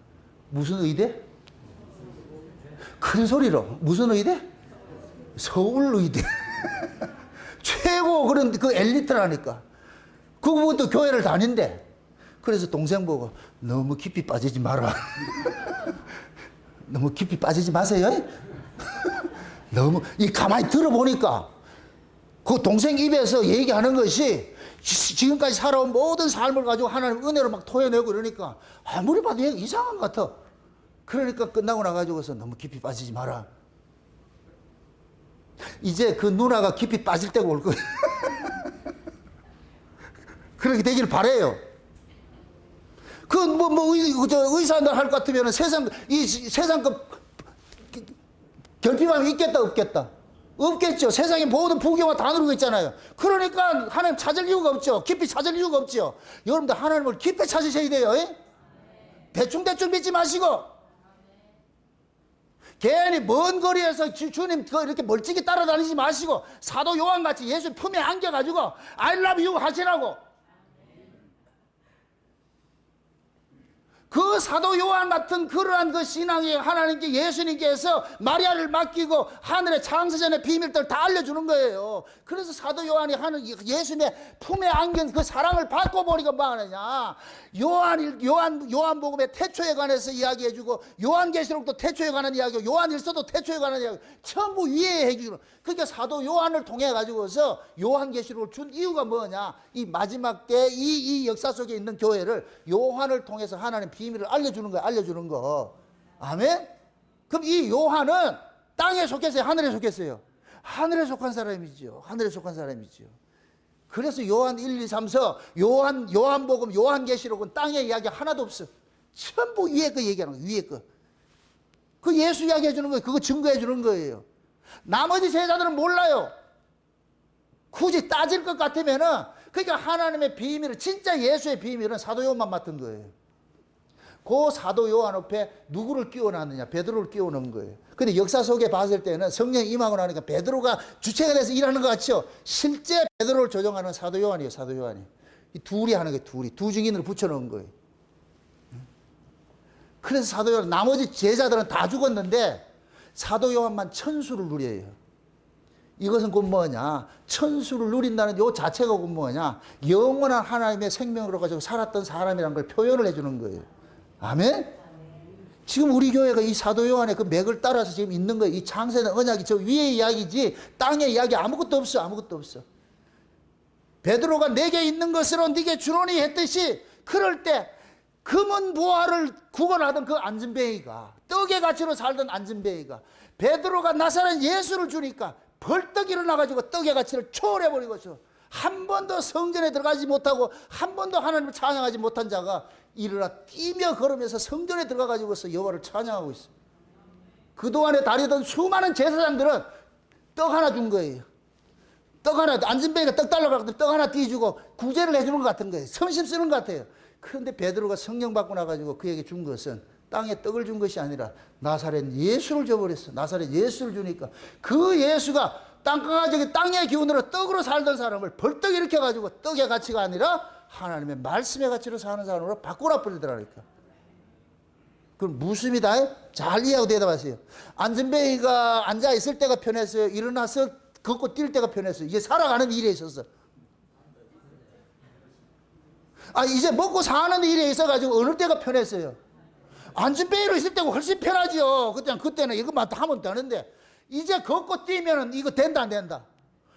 무슨 의대? 큰 소리로. 무슨 의대? 서울 의대. 최고 그런 그 엘리트라니까. 그 부분도 교회를 다닌대. 그래서 동생 보고 너무 깊이 빠지지 마라. 너무 깊이 빠지지 마세요. 너무 가만히 들어보니까 그 동생 입에서 얘기하는 것이 지금까지 살아온 모든 삶을 가지고 하나님 은혜로 막 토해내고 그러니까 아무리 봐도 이상한 것 같아. 그러니까 끝나고 나가지고서 너무 깊이 빠지지 마라. 이제 그 누나가 깊이 빠질 때가 올 거예요. 그렇게 되길 바래요. 의사들 할 것 같으면 세상 결핍감이 있겠다, 없겠다? 없겠죠. 세상에 모든 부귀영화 다 누르고 있잖아요. 그러니까 하나님 찾을 이유가 없죠. 깊이 찾을 이유가 없죠. 여러분들 하나님을 깊이 찾으셔야 돼요. 대충 믿지 마시고. 괜히 먼 거리에서 주님 이렇게 멀찍이 따라다니지 마시고 사도 요한같이 예수 품에 안겨가지고 I love you 하시라고. 그 사도 요한 같은 그러한 그 신앙이 하나님께 예수님께서 마리아를 맡기고 하늘의 창세전의 비밀들 다 알려주는 거예요. 그래서 사도 요한이 하는 예수님의 품에 안긴 그 사랑을 받고 보니까 뭐 하느냐. 요한복음의 태초에 관해서 이야기해주고 요한계시록도 태초에 관한 이야기고 요한일서도 태초에 관한 이야기 전부 위에 해주는. 그러니까 사도 요한을 통해 가지고서 요한계시록을 준 이유가 뭐냐. 이 마지막 때 이 역사 속에 있는 교회를 요한을 통해서 하나님 비밀을 알려주는 거야. 알려주는 거. 아멘? 그럼 이 요한은 땅에 속했어요? 하늘에 속했어요? 하늘에 속한 사람이죠. 하늘에 속한 사람이죠. 그래서 요한 1, 2, 3, 4 요한복음, 요한계시록은 땅의 이야기 하나도 없어. 전부 위에 거 얘기하는 거예요. 위에 거. 그 예수 이야기해 주는 거예요. 그거 증거해 주는 거예요. 나머지 제자들은 몰라요. 굳이 따질 것 같으면은 그러니까 하나님의 비밀은, 진짜 예수의 비밀은 사도 요한만 맡은 거예요. 그 사도 요한 앞에 누구를 끼워놨느냐? 베드로를 끼워놓은 거예요. 근데 역사 속에 봤을 때는 성령이 임하고 나니까 베드로가 주체가 돼서 일하는 것 같죠? 실제 베드로를 조종하는 사도 요한이에요, 사도 요한이. 이 둘이 하는 거예요, 둘이. 두 증인을 붙여놓은 거예요. 그래서 사도 요한, 나머지 제자들은 다 죽었는데 사도 요한만 천수를 누려요. 이것은 곧 뭐냐? 천수를 누린다는 요 자체가 곧 뭐냐? 영원한 하나님의 생명으로 가지고 살았던 사람이라는 걸 표현을 해주는 거예요. 아멘? 지금 우리 교회가 이 사도 요한의 그 맥을 따라서 지금 있는 거예요. 이 창세는 언약이 저 위의 이야기지 땅의 이야기 아무것도 없어. 아무것도 없어. 베드로가 내게 있는 것으로 네게 주노니 했듯이, 그럴 때 금은 보화를 구걸하던 그 안진뱅이가, 떡의 가치로 살던 안진뱅이가 베드로가 나사렛 예수를 주니까 벌떡 일어나가지고 떡의 가치를 초월해버리고서 한 번도 성전에 들어가지 못하고 한 번도 하나님을 찬양하지 못한 자가 일어나 뛰며 걸으면서 성전에 들어가가지고서 여호와를 찬양하고 있어요. 그동안에 다니던 수많은 제사장들은 떡 하나 준 거예요. 떡 하나, 안진뱅이가 떡 달라고 하거든 떡 하나 띄주고 구제를 해주는 것 같은 거예요. 성심 쓰는 것 같아요. 그런데 베드로가 성령 받고 나가지고 그에게 준 것은 땅에 떡을 준 것이 아니라 나사렛 예수를 줘버렸어. 나사렛 예수를 주니까 그 예수가 땅강아지 땅의 기운으로 떡으로 살던 사람을 벌떡 일으켜가지고 떡의 가치가 아니라 하나님의 말씀의 가치로 사는 사람으로 바꾸라 버리더라니까. 그럼 무슨이다? 잘 이해하고 대답하세요. 안진뱅이가 앉아있을 때가 편했어요? 일어나서 걷고 뛸 때가 편했어요? 이게 살아가는 일에 있어서. 이제 먹고 사는 일에 있어가지고 어느 때가 편했어요? 안진뱅이로 있을 때가 훨씬 편하죠. 그때는 이것만 하면 되는데, 이제 걷고 뛰면은 이거 된다, 안 된다?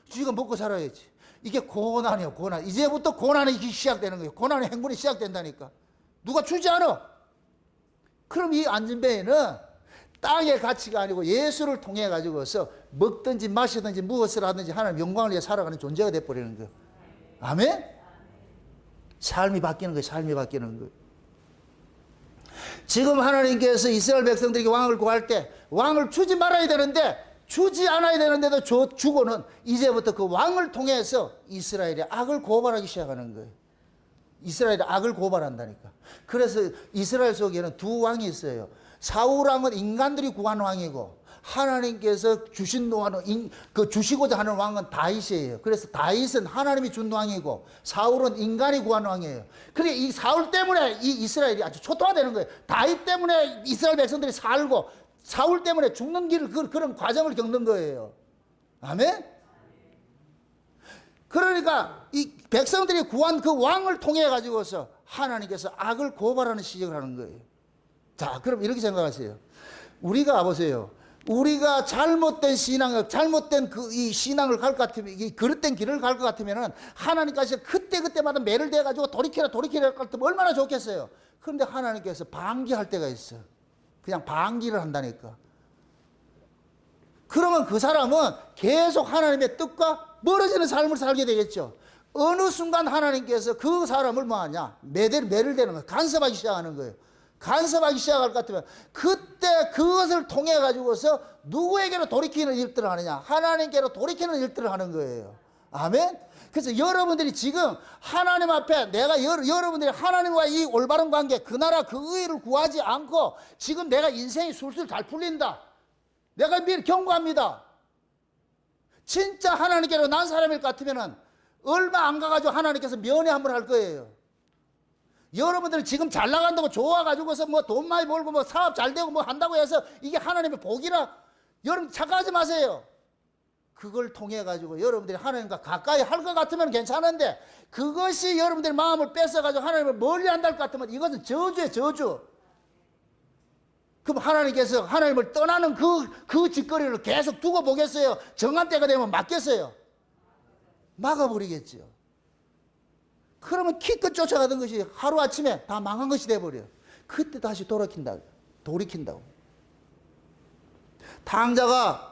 지금 먹고 살아야지. 이게 고난이에요, 고난. 이제부터 고난이 시작되는 거예요. 고난의 행군이 시작된다니까. 누가 주지 않아. 그럼 이 안진뱅이는 땅의 가치가 아니고 예수를 통해 가지고서 먹든지 마시든지 무엇을 하든지 하나님 영광을 위해 살아가는 존재가 돼버리는 거예요. 아멘? 삶이 바뀌는 거예요. 삶이 바뀌는 거예요. 지금 하나님께서 이스라엘 백성들에게 왕을 구할 때 왕을 주지 말아야 되는데, 주지 않아야 되는데도 주고는 이제부터 그 왕을 통해서 이스라엘의 악을 고발하기 시작하는 거예요. 이스라엘의 악을 고발한다니까. 그래서 이스라엘 속에는 두 왕이 있어요. 사울 왕은 인간들이 구한 왕이고, 하나님께서 주시고자 하는 왕은 다윗이에요. 그래서 다윗은 하나님이 준 왕이고, 사울은 인간이 구한 왕이에요. 그래, 이 사울 때문에 이 이스라엘이 아주 초토화되는 거예요. 다윗 때문에 이스라엘 백성들이 살고, 사울 때문에 죽는 그런 과정을 겪는 거예요. 아멘? 그러니까 이 백성들이 구한 그 왕을 통해 가지고서 하나님께서 악을 고발하는 시작을 하는 거예요. 자, 그럼 이렇게 생각하세요. 우리가 보세요. 우리가 잘못된 신앙을, 잘못된 이 신앙을 갈 것 같으면, 이 그릇된 길을 갈 것 같으면은 하나님께서 그때마다 매를 대가지고 돌이켜라 할 것 같으면 얼마나 좋겠어요. 그런데 하나님께서 방기할 때가 있어. 그냥 방기를 한다니까. 그러면 그 사람은 계속 하나님의 뜻과 멀어지는 삶을 살게 되겠죠. 어느 순간 하나님께서 그 사람을 뭐하냐? 매를 대는 거예요. 간섭하기 시작하는 거예요. 간섭하기 시작할 것 같으면 그때 그것을 통해 가지고서 누구에게로 돌이키는 일들을 하느냐? 하나님께로 돌이키는 일들을 하는 거예요. 아멘? 그래서 여러분들이 지금 하나님 앞에 내가 여러분들이 하나님과 이 올바른 관계, 그 나라 그 의를 구하지 않고 지금 내가 인생이 술술 잘 풀린다. 내가 미리 경고합니다. 진짜 하나님께로 난 사람일 것 같으면은 얼마 안 가가지고 하나님께서 면회 한번 할 거예요. 여러분들은 지금 잘 나간다고 좋아가지고서 뭐 돈 많이 벌고 뭐 사업 잘 되고 뭐 한다고 해서 이게 하나님의 복이라 여러분 착각하지 마세요. 그걸 통해 가지고 여러분들이 하나님과 가까이 할 것 같으면 괜찮은데, 그것이 여러분들의 마음을 뺏어가지고 하나님을 멀리 한다 것 같으면 이것은 저주예요, 저주. 그럼 하나님께서 하나님을 떠나는 그 짓거리를 계속 두고 보겠어요? 정한 때가 되면 막겠어요? 막아버리겠죠. 그러면 기껏 쫓아가던 것이 하루아침에 다 망한 것이 돼버려요. 그때 다시 돌이킨다고. 탕자가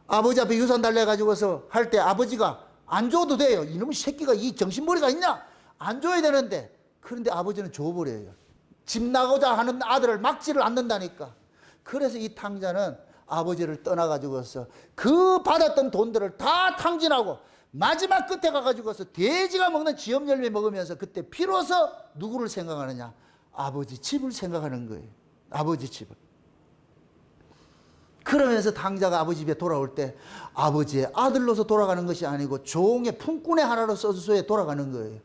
아버지 앞에 유산 달래가지고서 할 때 아버지가 안 줘도 돼요. 이놈의 새끼가 이 정신머리가 있냐? 안 줘야 되는데, 그런데 아버지는 줘버려요. 집 나고자 하는 아들을 막지를 않는다니까. 그래서 이 탕자는 아버지를 떠나가지고서 그 받았던 돈들을 다 탕진하고 마지막 끝에 가가지고서 돼지가 먹는 지엽 열매 먹으면서 그때 비로소 누구를 생각하느냐? 아버지 집을 생각하는 거예요. 아버지 집을. 그러면서 당자가 아버지 집에 돌아올 때 아버지의 아들로서 돌아가는 것이 아니고 종의 품꾼의 하나로 써서 돌아가는 거예요.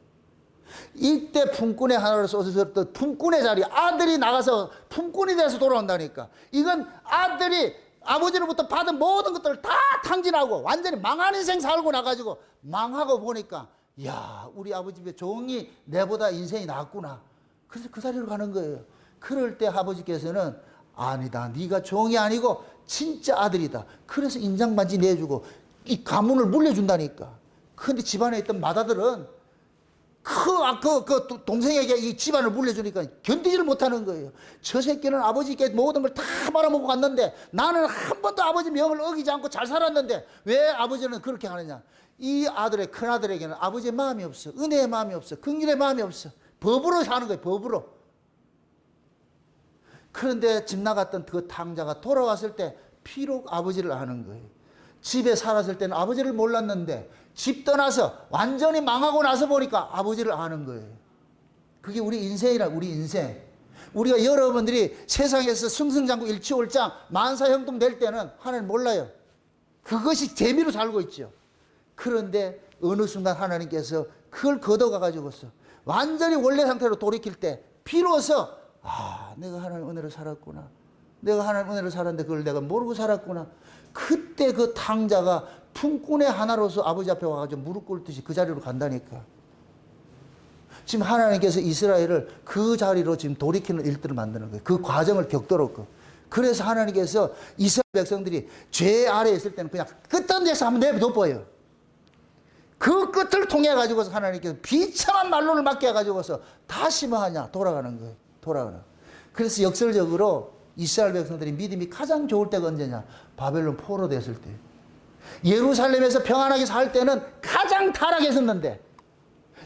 이때 품꾼의 하나로 써서 품꾼의 자리, 아들이 나가서 품꾼이 돼서 돌아온다니까. 이건 아들이 아버지로부터 받은 모든 것들을 다 탕진하고 완전히 망한 인생 살고 나가지고 망하고 보니까 야, 우리 아버지 집에 종이 내보다 인생이 낫구나. 그래서 그 자리로 가는 거예요. 그럴 때 아버지께서는 아니다, 네가 종이 아니고 진짜 아들이다. 그래서 인장반지 내주고 이 가문을 물려준다니까. 그런데 집안에 있던 맏아들은 그 동생에게 이 집안을 물려주니까 견디지를 못하는 거예요. 저 새끼는 아버지께 모든 걸 다 말아먹고 갔는데 나는 한 번도 아버지 명을 어기지 않고 잘 살았는데 왜 아버지는 그렇게 하느냐. 이 아들의 큰아들에게는 아버지의 마음이 없어. 은혜의 마음이 없어. 긍휼의 마음이 없어. 법으로 사는 거예요. 법으로. 그런데 집 나갔던 그 탕자가 돌아왔을 때 비록 아버지를 아는 거예요. 집에 살았을 때는 아버지를 몰랐는데 집 떠나서 완전히 망하고 나서 보니까 아버지를 아는 거예요. 그게 우리 인생이라. 우리 인생. 우리가 여러분들이 세상에서 승승장구 일치월장 만사형통 될 때는 하나님 몰라요. 그것이 재미로 살고 있죠. 그런데 어느 순간 하나님께서 그걸 걷어가가지고서 완전히 원래 상태로 돌이킬 때 비로소 아, 내가 하나님 은혜로 살았구나. 내가 하나님 은혜로 살았는데 그걸 내가 모르고 살았구나. 그때 그 탕자가 품꾼의 하나로서 아버지 앞에 와가지고 무릎 꿇듯이 그 자리로 간다니까. 지금 하나님께서 이스라엘을 그 자리로 지금 돌이키는 일들을 만드는 거예요. 그 과정을 겪도록. 그래서 하나님께서 이스라엘 백성들이 죄 아래에 있을 때는 그냥 끝던 데서 한번 내버려둬요. 그 끝을 통해 가지고서 하나님께서 비참한 말로를 맞게 해가지고서 다시 뭐 하냐? 돌아가는 거예요. 돌아가는. 그래서 역설적으로 이스라엘 백성들이 믿음이 가장 좋을 때가 언제냐? 바벨론 포로됐을 때. 예루살렘에서 평안하게 살 때는 가장 타락했었는데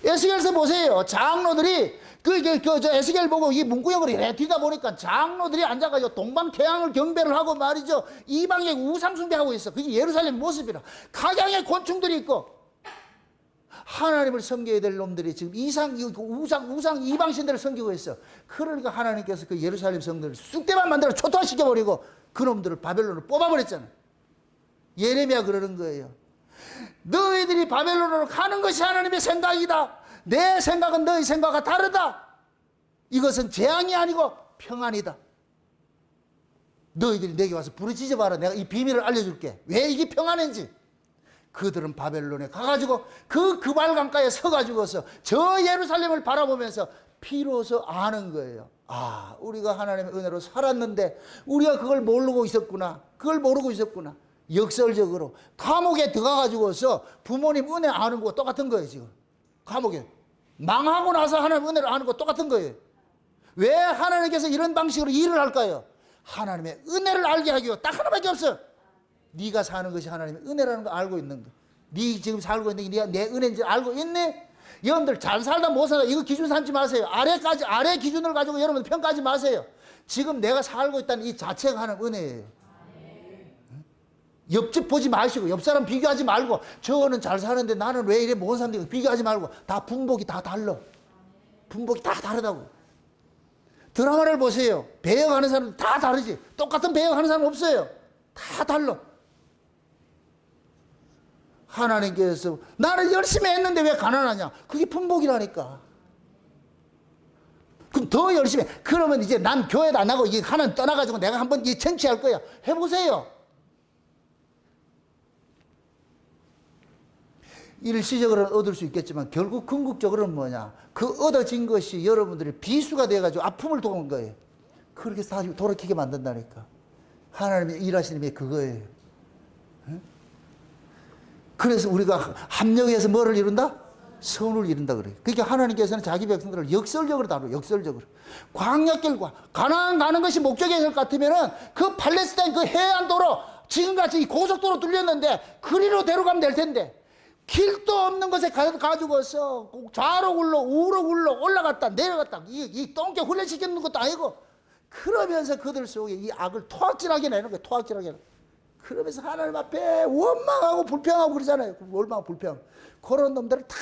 에스겔서 보세요. 장로들이 에스겔 보고 이 문구역을 이래 뒤다 보니까 장로들이 앉아가지고 동방태양을 경배를 하고 말이죠. 이방의 우상 숭배하고 있어. 그게 예루살렘 모습이라. 각양의 곤충들이 있고 하나님을 섬겨야 될 놈들이 지금 우상 이방신들을 섬기고 있어. 그러니까 하나님께서 그 예루살렘 성들을 쑥대만 만들어 초토화시켜버리고 그 놈들을 바벨론으로 뽑아버렸잖아. 예레미야 그러는 거예요. 너희들이 바벨론으로 가는 것이 하나님의 생각이다. 내 생각은 너희 생각과 다르다. 이것은 재앙이 아니고 평안이다. 너희들이 내게 와서 부르짖어 봐라. 내가 이 비밀을 알려줄게. 왜 이게 평안인지. 그들은 바벨론에 가가지고 그 금알강가에 서가지고서 저 예루살렘을 바라보면서 비로소 아는 거예요. 아, 우리가 하나님의 은혜로 살았는데 우리가 그걸 모르고 있었구나. 그걸 모르고 있었구나. 역설적으로 감옥에 들어가가지고서 부모님 은혜 아는 거 똑같은 거예요. 지금 감옥에 망하고 나서 하나님 은혜를 아는 거 똑같은 거예요. 왜 하나님께서 이런 방식으로 일을 할까요? 하나님의 은혜를 알게 하기 위해 딱 하나밖에 없어. 네가 사는 것이 하나님의 은혜라는 거 알고 있는 거. 네 지금 살고 있는 게 네가 내 은혜인지 알고 있네. 여러분들 잘 살다 못 살다 이거 기준 삼지 마세요. 아래 기준을 가지고 여러분들 평가하지 마세요. 지금 내가 살고 있다는 이 자체가 하나님 은혜예요. 옆집 보지 마시고 옆 사람 비교하지 말고 저는 잘 사는데 나는 왜 이래 못 사는데 비교하지 말고 다 분복이 다 달라. 분복이 다 다르다고. 드라마를 보세요. 배역하는 사람 다 다르지. 똑같은 배역하는 사람 없어요. 다 달라. 하나님께서 나는 열심히 했는데 왜 가난하냐? 그게 분복이라니까. 그럼 더 열심히 해. 그러면 이제 난 교회도 안 하고 하나님 떠나가지고 내가 한번 정치할 거야. 해보세요. 일시적으로는 얻을 수 있겠지만 결국 궁극적으로는 뭐냐? 그 얻어진 것이 여러분들의 비수가 돼가지고 아픔을 도는 거예요. 그렇게 다시 돌이키게 만든다니까. 하나님이 일하시는 게 그거예요. 그래서 우리가 합력해서 뭐를 이룬다? 선을 이룬다 그래요. 그러니까 하나님께서는 자기 백성들을 역설적으로 다뤄요. 역설적으로. 광야길과 가나안 가는 것이 목적일 것 같으면은 그 팔레스타인 그 해안도로 지금같이 이 고속도로 뚫렸는데 그리로 데려가면 될 텐데 길도 없는 것에 가지고서 좌로 굴러 우로 굴러 올라갔다 내려갔다 이 똥개 훈련시키는 것도 아니고 그러면서 그들 속에 이 악을 토악질하게 내는 거예요. 토악질하게. 그러면서 하나님 앞에 원망하고 불평하고 그러잖아요. 원망하고 불평. 그런 놈들을 다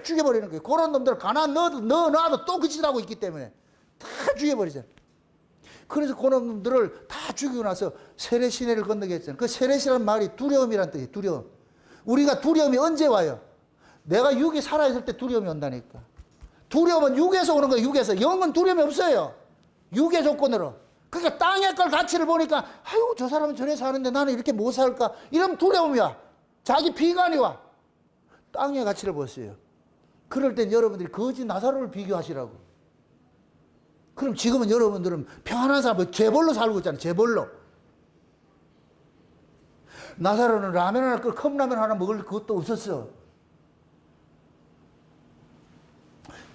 죽여버리는 거예요. 그런 놈들을 가만 넣어놔도 또 그 짓하고 있기 때문에 다 죽여버리잖아요. 그래서 그런 놈들을 다 죽이고 나서 세례 시내를 건너게 했잖아요. 그 세례시라는 말이 두려움이란 뜻이에요. 두려움. 우리가 두려움이 언제 와요? 내가 육이 살아있을 때 두려움이 온다니까. 두려움은 육에서 오는 거예요. 육에서. 영은 두려움이 없어요. 육의 조건으로. 그러니까 땅의 걸 가치를 보니까 아유 저 사람은 저래 사는데 나는 이렇게 못 살까? 이러면 두려움이 와. 자기 비관이 와. 땅의 가치를 보세요. 그럴 땐 여러분들이 거지 나사로를 비교하시라고. 그럼 지금은 여러분들은 평안한 삶을 재벌로 살고 있잖아요. 재벌로. 나사로는 라면 하나 끓 컵라면 하나 먹을 그것도 없었어.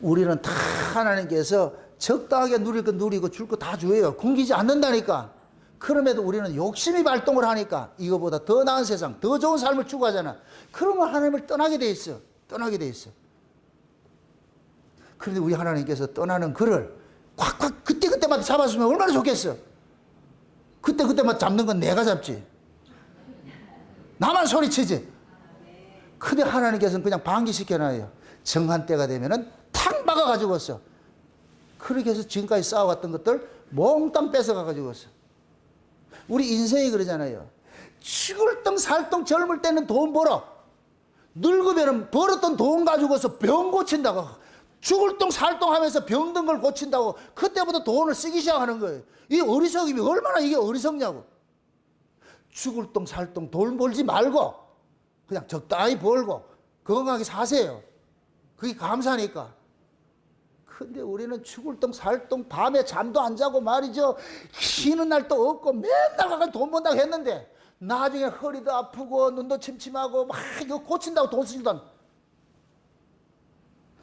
우리는 다 하나님께서 적당하게 누릴 거 누리고 줄 거 다 줘요. 굶기지 않는다니까. 그럼에도 우리는 욕심이 발동을 하니까 이거보다 더 나은 세상, 더 좋은 삶을 추구하잖아. 그러면 하나님을 떠나게 돼 있어. 떠나게 돼 있어. 그런데 우리 하나님께서 떠나는 그를 콱콱 그때그때마다 잡았으면 얼마나 좋겠어. 그때그때마다 잡는 건 내가 잡지. 나만 소리치지. 근데 하나님께서는 그냥 방기시켜놔요. 정한 때가 되면은 탁 막아가지고 왔어. 그렇게 해서 지금까지 쌓아왔던 것들 몽땅 뺏어가가지고 왔어. 우리 인생이 그러잖아요. 죽을 덩 살덩 젊을 때는 돈 벌어. 늙으면 벌었던 돈 가지고서 병 고친다고. 죽을 덩 살덩 하면서 병든 걸 고친다고. 그때부터 돈을 쓰기 시작하는 거예요. 이 어리석음이 얼마나 이게 어리석냐고. 죽을 덩 살덩 돈 벌지 말고 그냥 적당히 벌고 건강하게 사세요. 그게 감사하니까. 근데 우리는 죽을 덩 살덩 밤에 잠도 안 자고 말이죠. 쉬는 날도 없고 맨날 가서 돈 번다고 했는데 나중에 허리도 아프고 눈도 침침하고 막 이거 고친다고 돈 쓰지도 않고.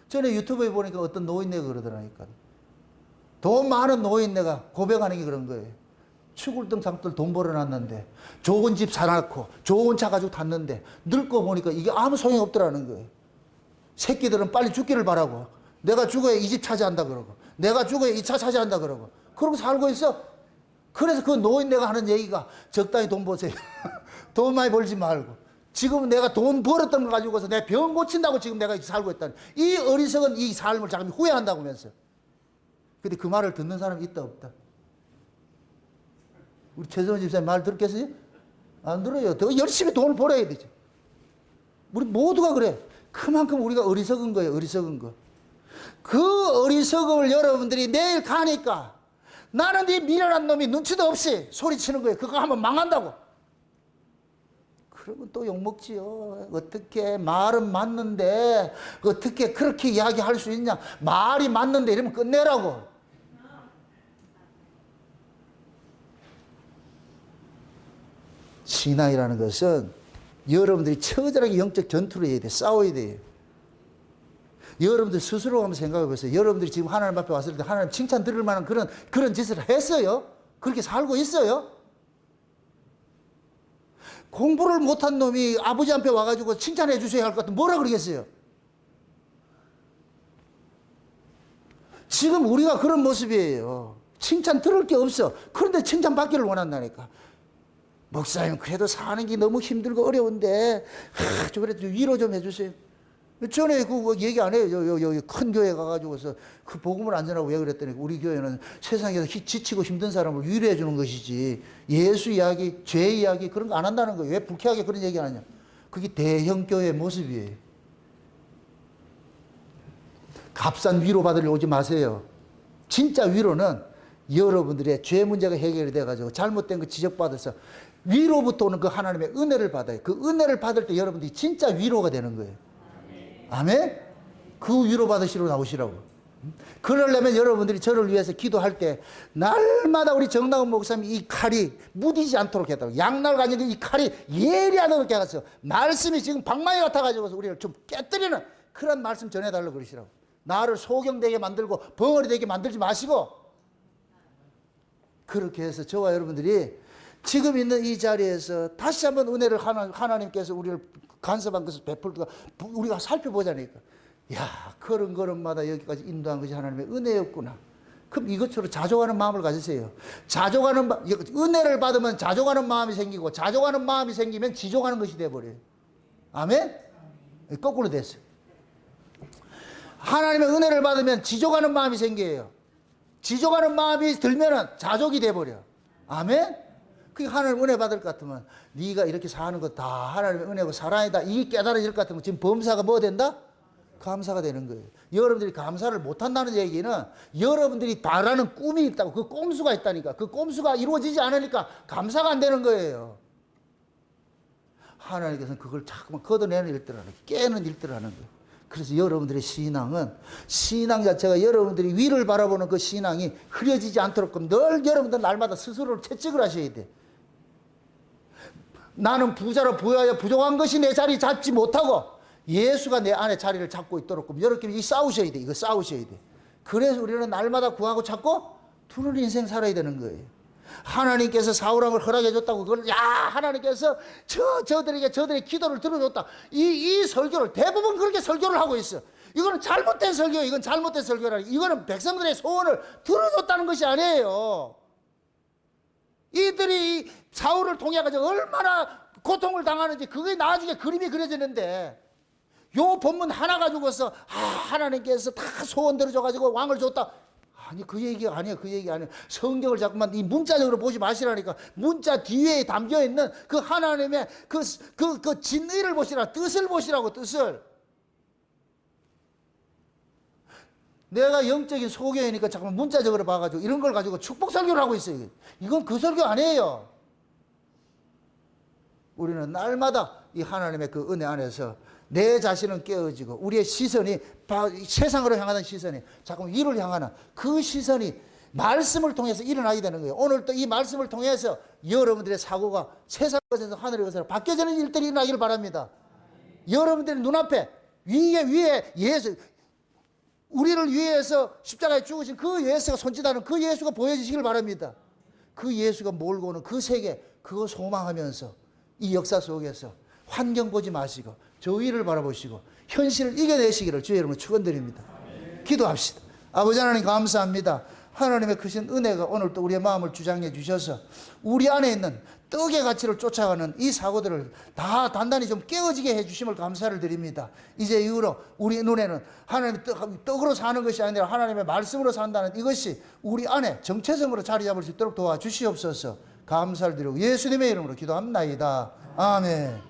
전에 유튜브에 보니까 어떤 노인네가 그러더라니까. 돈 많은 노인네가 고백하는 게 그런 거예요. 죽을 덩 살덩 돈 벌어놨는데 좋은 집 사놨고 좋은 차 가지고 탔는데 늙고 보니까 이게 아무 소용이 없더라는 거예요. 새끼들은 빨리 죽기를 바라고 내가 죽어야 이 집 차지한다 그러고 내가 죽어야 이 차 차지한다 그러고 그러고 살고 있어. 그래서 그 노인네가 하는 얘기가 적당히 돈 버세요. 돈 많이 벌지 말고 지금은 내가 돈 벌었던 걸 가지고서 내 병 고친다고 지금 내가 살고 있다는 이 어리석은 이 삶을 자꾸 후회한다고 하면서. 근데 그 말을 듣는 사람이 있다 없다? 우리 최성원 집사님 말 들었겠어요? 안 들어요. 더 열심히 돈을 벌어야 되죠. 우리 모두가 그래. 그만큼 우리가 어리석은 거예요. 어리석은 거. 그 어리석음을 여러분들이 내일 가니까 나는 이 미련한 놈이 눈치도 없이 소리치는 거예요. 그거 하면 망한다고. 그러면 또 욕먹지요. 어떻게 말은 맞는데 어떻게 그렇게 이야기할 수 있냐. 말이 맞는데 이러면 끝내라고. 신앙이라는 것은 여러분들이 처절하게 영적 전투를 해야 돼. 싸워야 돼요. 여러분들 스스로 한번 생각해 보세요. 여러분들이 지금 하나님 앞에 왔을 때 하나님 칭찬 들을 만한 그런 짓을 했어요? 그렇게 살고 있어요? 공부를 못한 놈이 아버지 앞에 와가지고 칭찬해 주셔야 할 것 같으면 뭐라 그러겠어요? 지금 우리가 그런 모습이에요. 칭찬 들을 게 없어. 그런데 칭찬 받기를 원한다니까. 목사님 그래도 사는 게 너무 힘들고 어려운데 그래도 위로 좀 해주세요. 전에 그 얘기 안 해요. 여기 큰 교회 가가지고서 그 복음을 안 전하고 왜 그랬더니 우리 교회는 세상에서 지치고 힘든 사람을 위로해 주는 것이지 예수 이야기, 죄 이야기 그런 거 안 한다는 거예요. 왜 불쾌하게 그런 얘기 안 하냐. 그게 대형 교회의 모습이에요. 값싼 위로 받으려 오지 마세요. 진짜 위로는 여러분들의 죄 문제가 해결이 돼가지고 잘못된 거 지적받아서 위로부터 오는 그 하나님의 은혜를 받아요. 그 은혜를 받을 때 여러분들이 진짜 위로가 되는 거예요. 아멘? 그 위로 받으시러 나오시라고. 그러려면 여러분들이 저를 위해서 기도할 때 날마다 우리 정나은 목사님이 이 칼이 무디지 않도록 했다고. 양날 가지고 이 칼이 예리하도록 해가지고 말씀이 지금 방망이 같아가지고 우리를 좀 깨뜨리는 그런 말씀 전해달라고 그러시라고. 나를 소경되게 만들고 벙어리 되게 만들지 마시고 그렇게 해서 저와 여러분들이 지금 있는 이 자리에서 다시 한번 은혜를 하나님께서 우리를 간섭한 것을 베풀까 우리가 살펴보자니까. 야, 걸음걸음마다 여기까지 인도한 것이 하나님의 은혜였구나. 그럼 이것처럼 자족하는 마음을 가지세요. 은혜를 받으면 자족하는 마음이 생기고, 자족하는 마음이 생기면 지족하는 것이 되어버려요. 아멘? 거꾸로 됐어요. 하나님의 은혜를 받으면 지족하는 마음이 생겨요. 지족하는 마음이 들면은 자족이 돼버려. 아멘? 그 하나님 은혜 받을 것 같으면 네가 이렇게 사는 거 다 하나님의 은혜고 사랑이다. 이게 깨달아질 것 같으면 지금 범사가 뭐 된다? 감사가 되는 거예요. 여러분들이 감사를 못한다는 얘기는 여러분들이 바라는 꿈이 있다고, 그 꼼수가 있다니까. 그 꼼수가 이루어지지 않으니까 감사가 안 되는 거예요. 하나님께서는 그걸 자꾸만 걷어내는 일들을 하는 거예요. 깨는 일들을 하는 거예요. 그래서 여러분들의 신앙은, 신앙 자체가 여러분들이 위를 바라보는 그 신앙이 흐려지지 않도록 늘 여러분들 날마다 스스로를 채찍을 하셔야 돼. 나는 부자로 부여하여 부족한 것이 내 자리 잡지 못하고 예수가 내 안에 자리를 잡고 있도록 여러분이 싸우셔야 돼. 이거 싸우셔야 돼. 그래서 우리는 날마다 구하고 찾고 두는 인생 살아야 되는 거예요. 하나님께서 사울왕을 허락해 줬다고 그걸 하나님께서 저들의 기도를 들어줬다. 이 설교를 대부분 그렇게 설교를 하고 있어. 이거는 잘못된 설교예요. 이건 잘못된 설교라. 이거는 백성들의 소원을 들어줬다는 것이 아니에요. 이들이 사울을 통해 가지고 얼마나 고통을 당하는지 그게 나중에 그림이 그려지는데, 요 본문 하나 가지고서 하나님께서 다 소원 들어줘가지고 왕을 줬다. 아니, 그 얘기가 아니에요. 그 얘기 아니에요. 성경을 자꾸만 이 문자적으로 보지 마시라니까. 문자 뒤에 담겨 있는 그 하나님의 그 진의를 보시라. 뜻을 보시라고, 뜻을. 내가 영적인 소교이니까 자꾸만 문자적으로 봐가지고 이런 걸 가지고 축복 설교를 하고 있어요. 이건 그 설교 아니에요. 우리는 날마다 이 하나님의 그 은혜 안에서 내 자신은 깨어지고 우리의 시선이 세상으로 향하는 시선이 자꾸 위를 향하는 그 시선이 말씀을 통해서 일어나게 되는 거예요. 오늘 또 이 말씀을 통해서 여러분들의 사고가 세상 것에서 하늘의 것으로 바뀌어지는 일들이 일어나기를 바랍니다. 여러분들의 눈앞에 위에 예수, 우리를 위해서 십자가에 죽으신 그 예수가 손짓하는 그 예수가 보여지시길 바랍니다. 그 예수가 몰고 오는 그 세계, 그거 소망하면서 이 역사 속에서 환경 보지 마시고 저 위를 바라보시고 현실을 이겨내시기를 주의 이름으로 축원드립니다. 기도합시다. 아버지 하나님 감사합니다. 하나님의 크신 은혜가 오늘 또 우리의 마음을 주장해 주셔서 우리 안에 있는 떡의 가치를 쫓아가는 이 사고들을 다 단단히 좀 깨어지게 해 주심을 감사를 드립니다. 이제 이후로 우리 눈에는 하나님의 떡으로 사는 것이 아니라 하나님의 말씀으로 산다는 이것이 우리 안에 정체성으로 자리 잡을 수 있도록 도와주시옵소서. 감사를 드리고 예수님의 이름으로 기도합나이다. 아멘.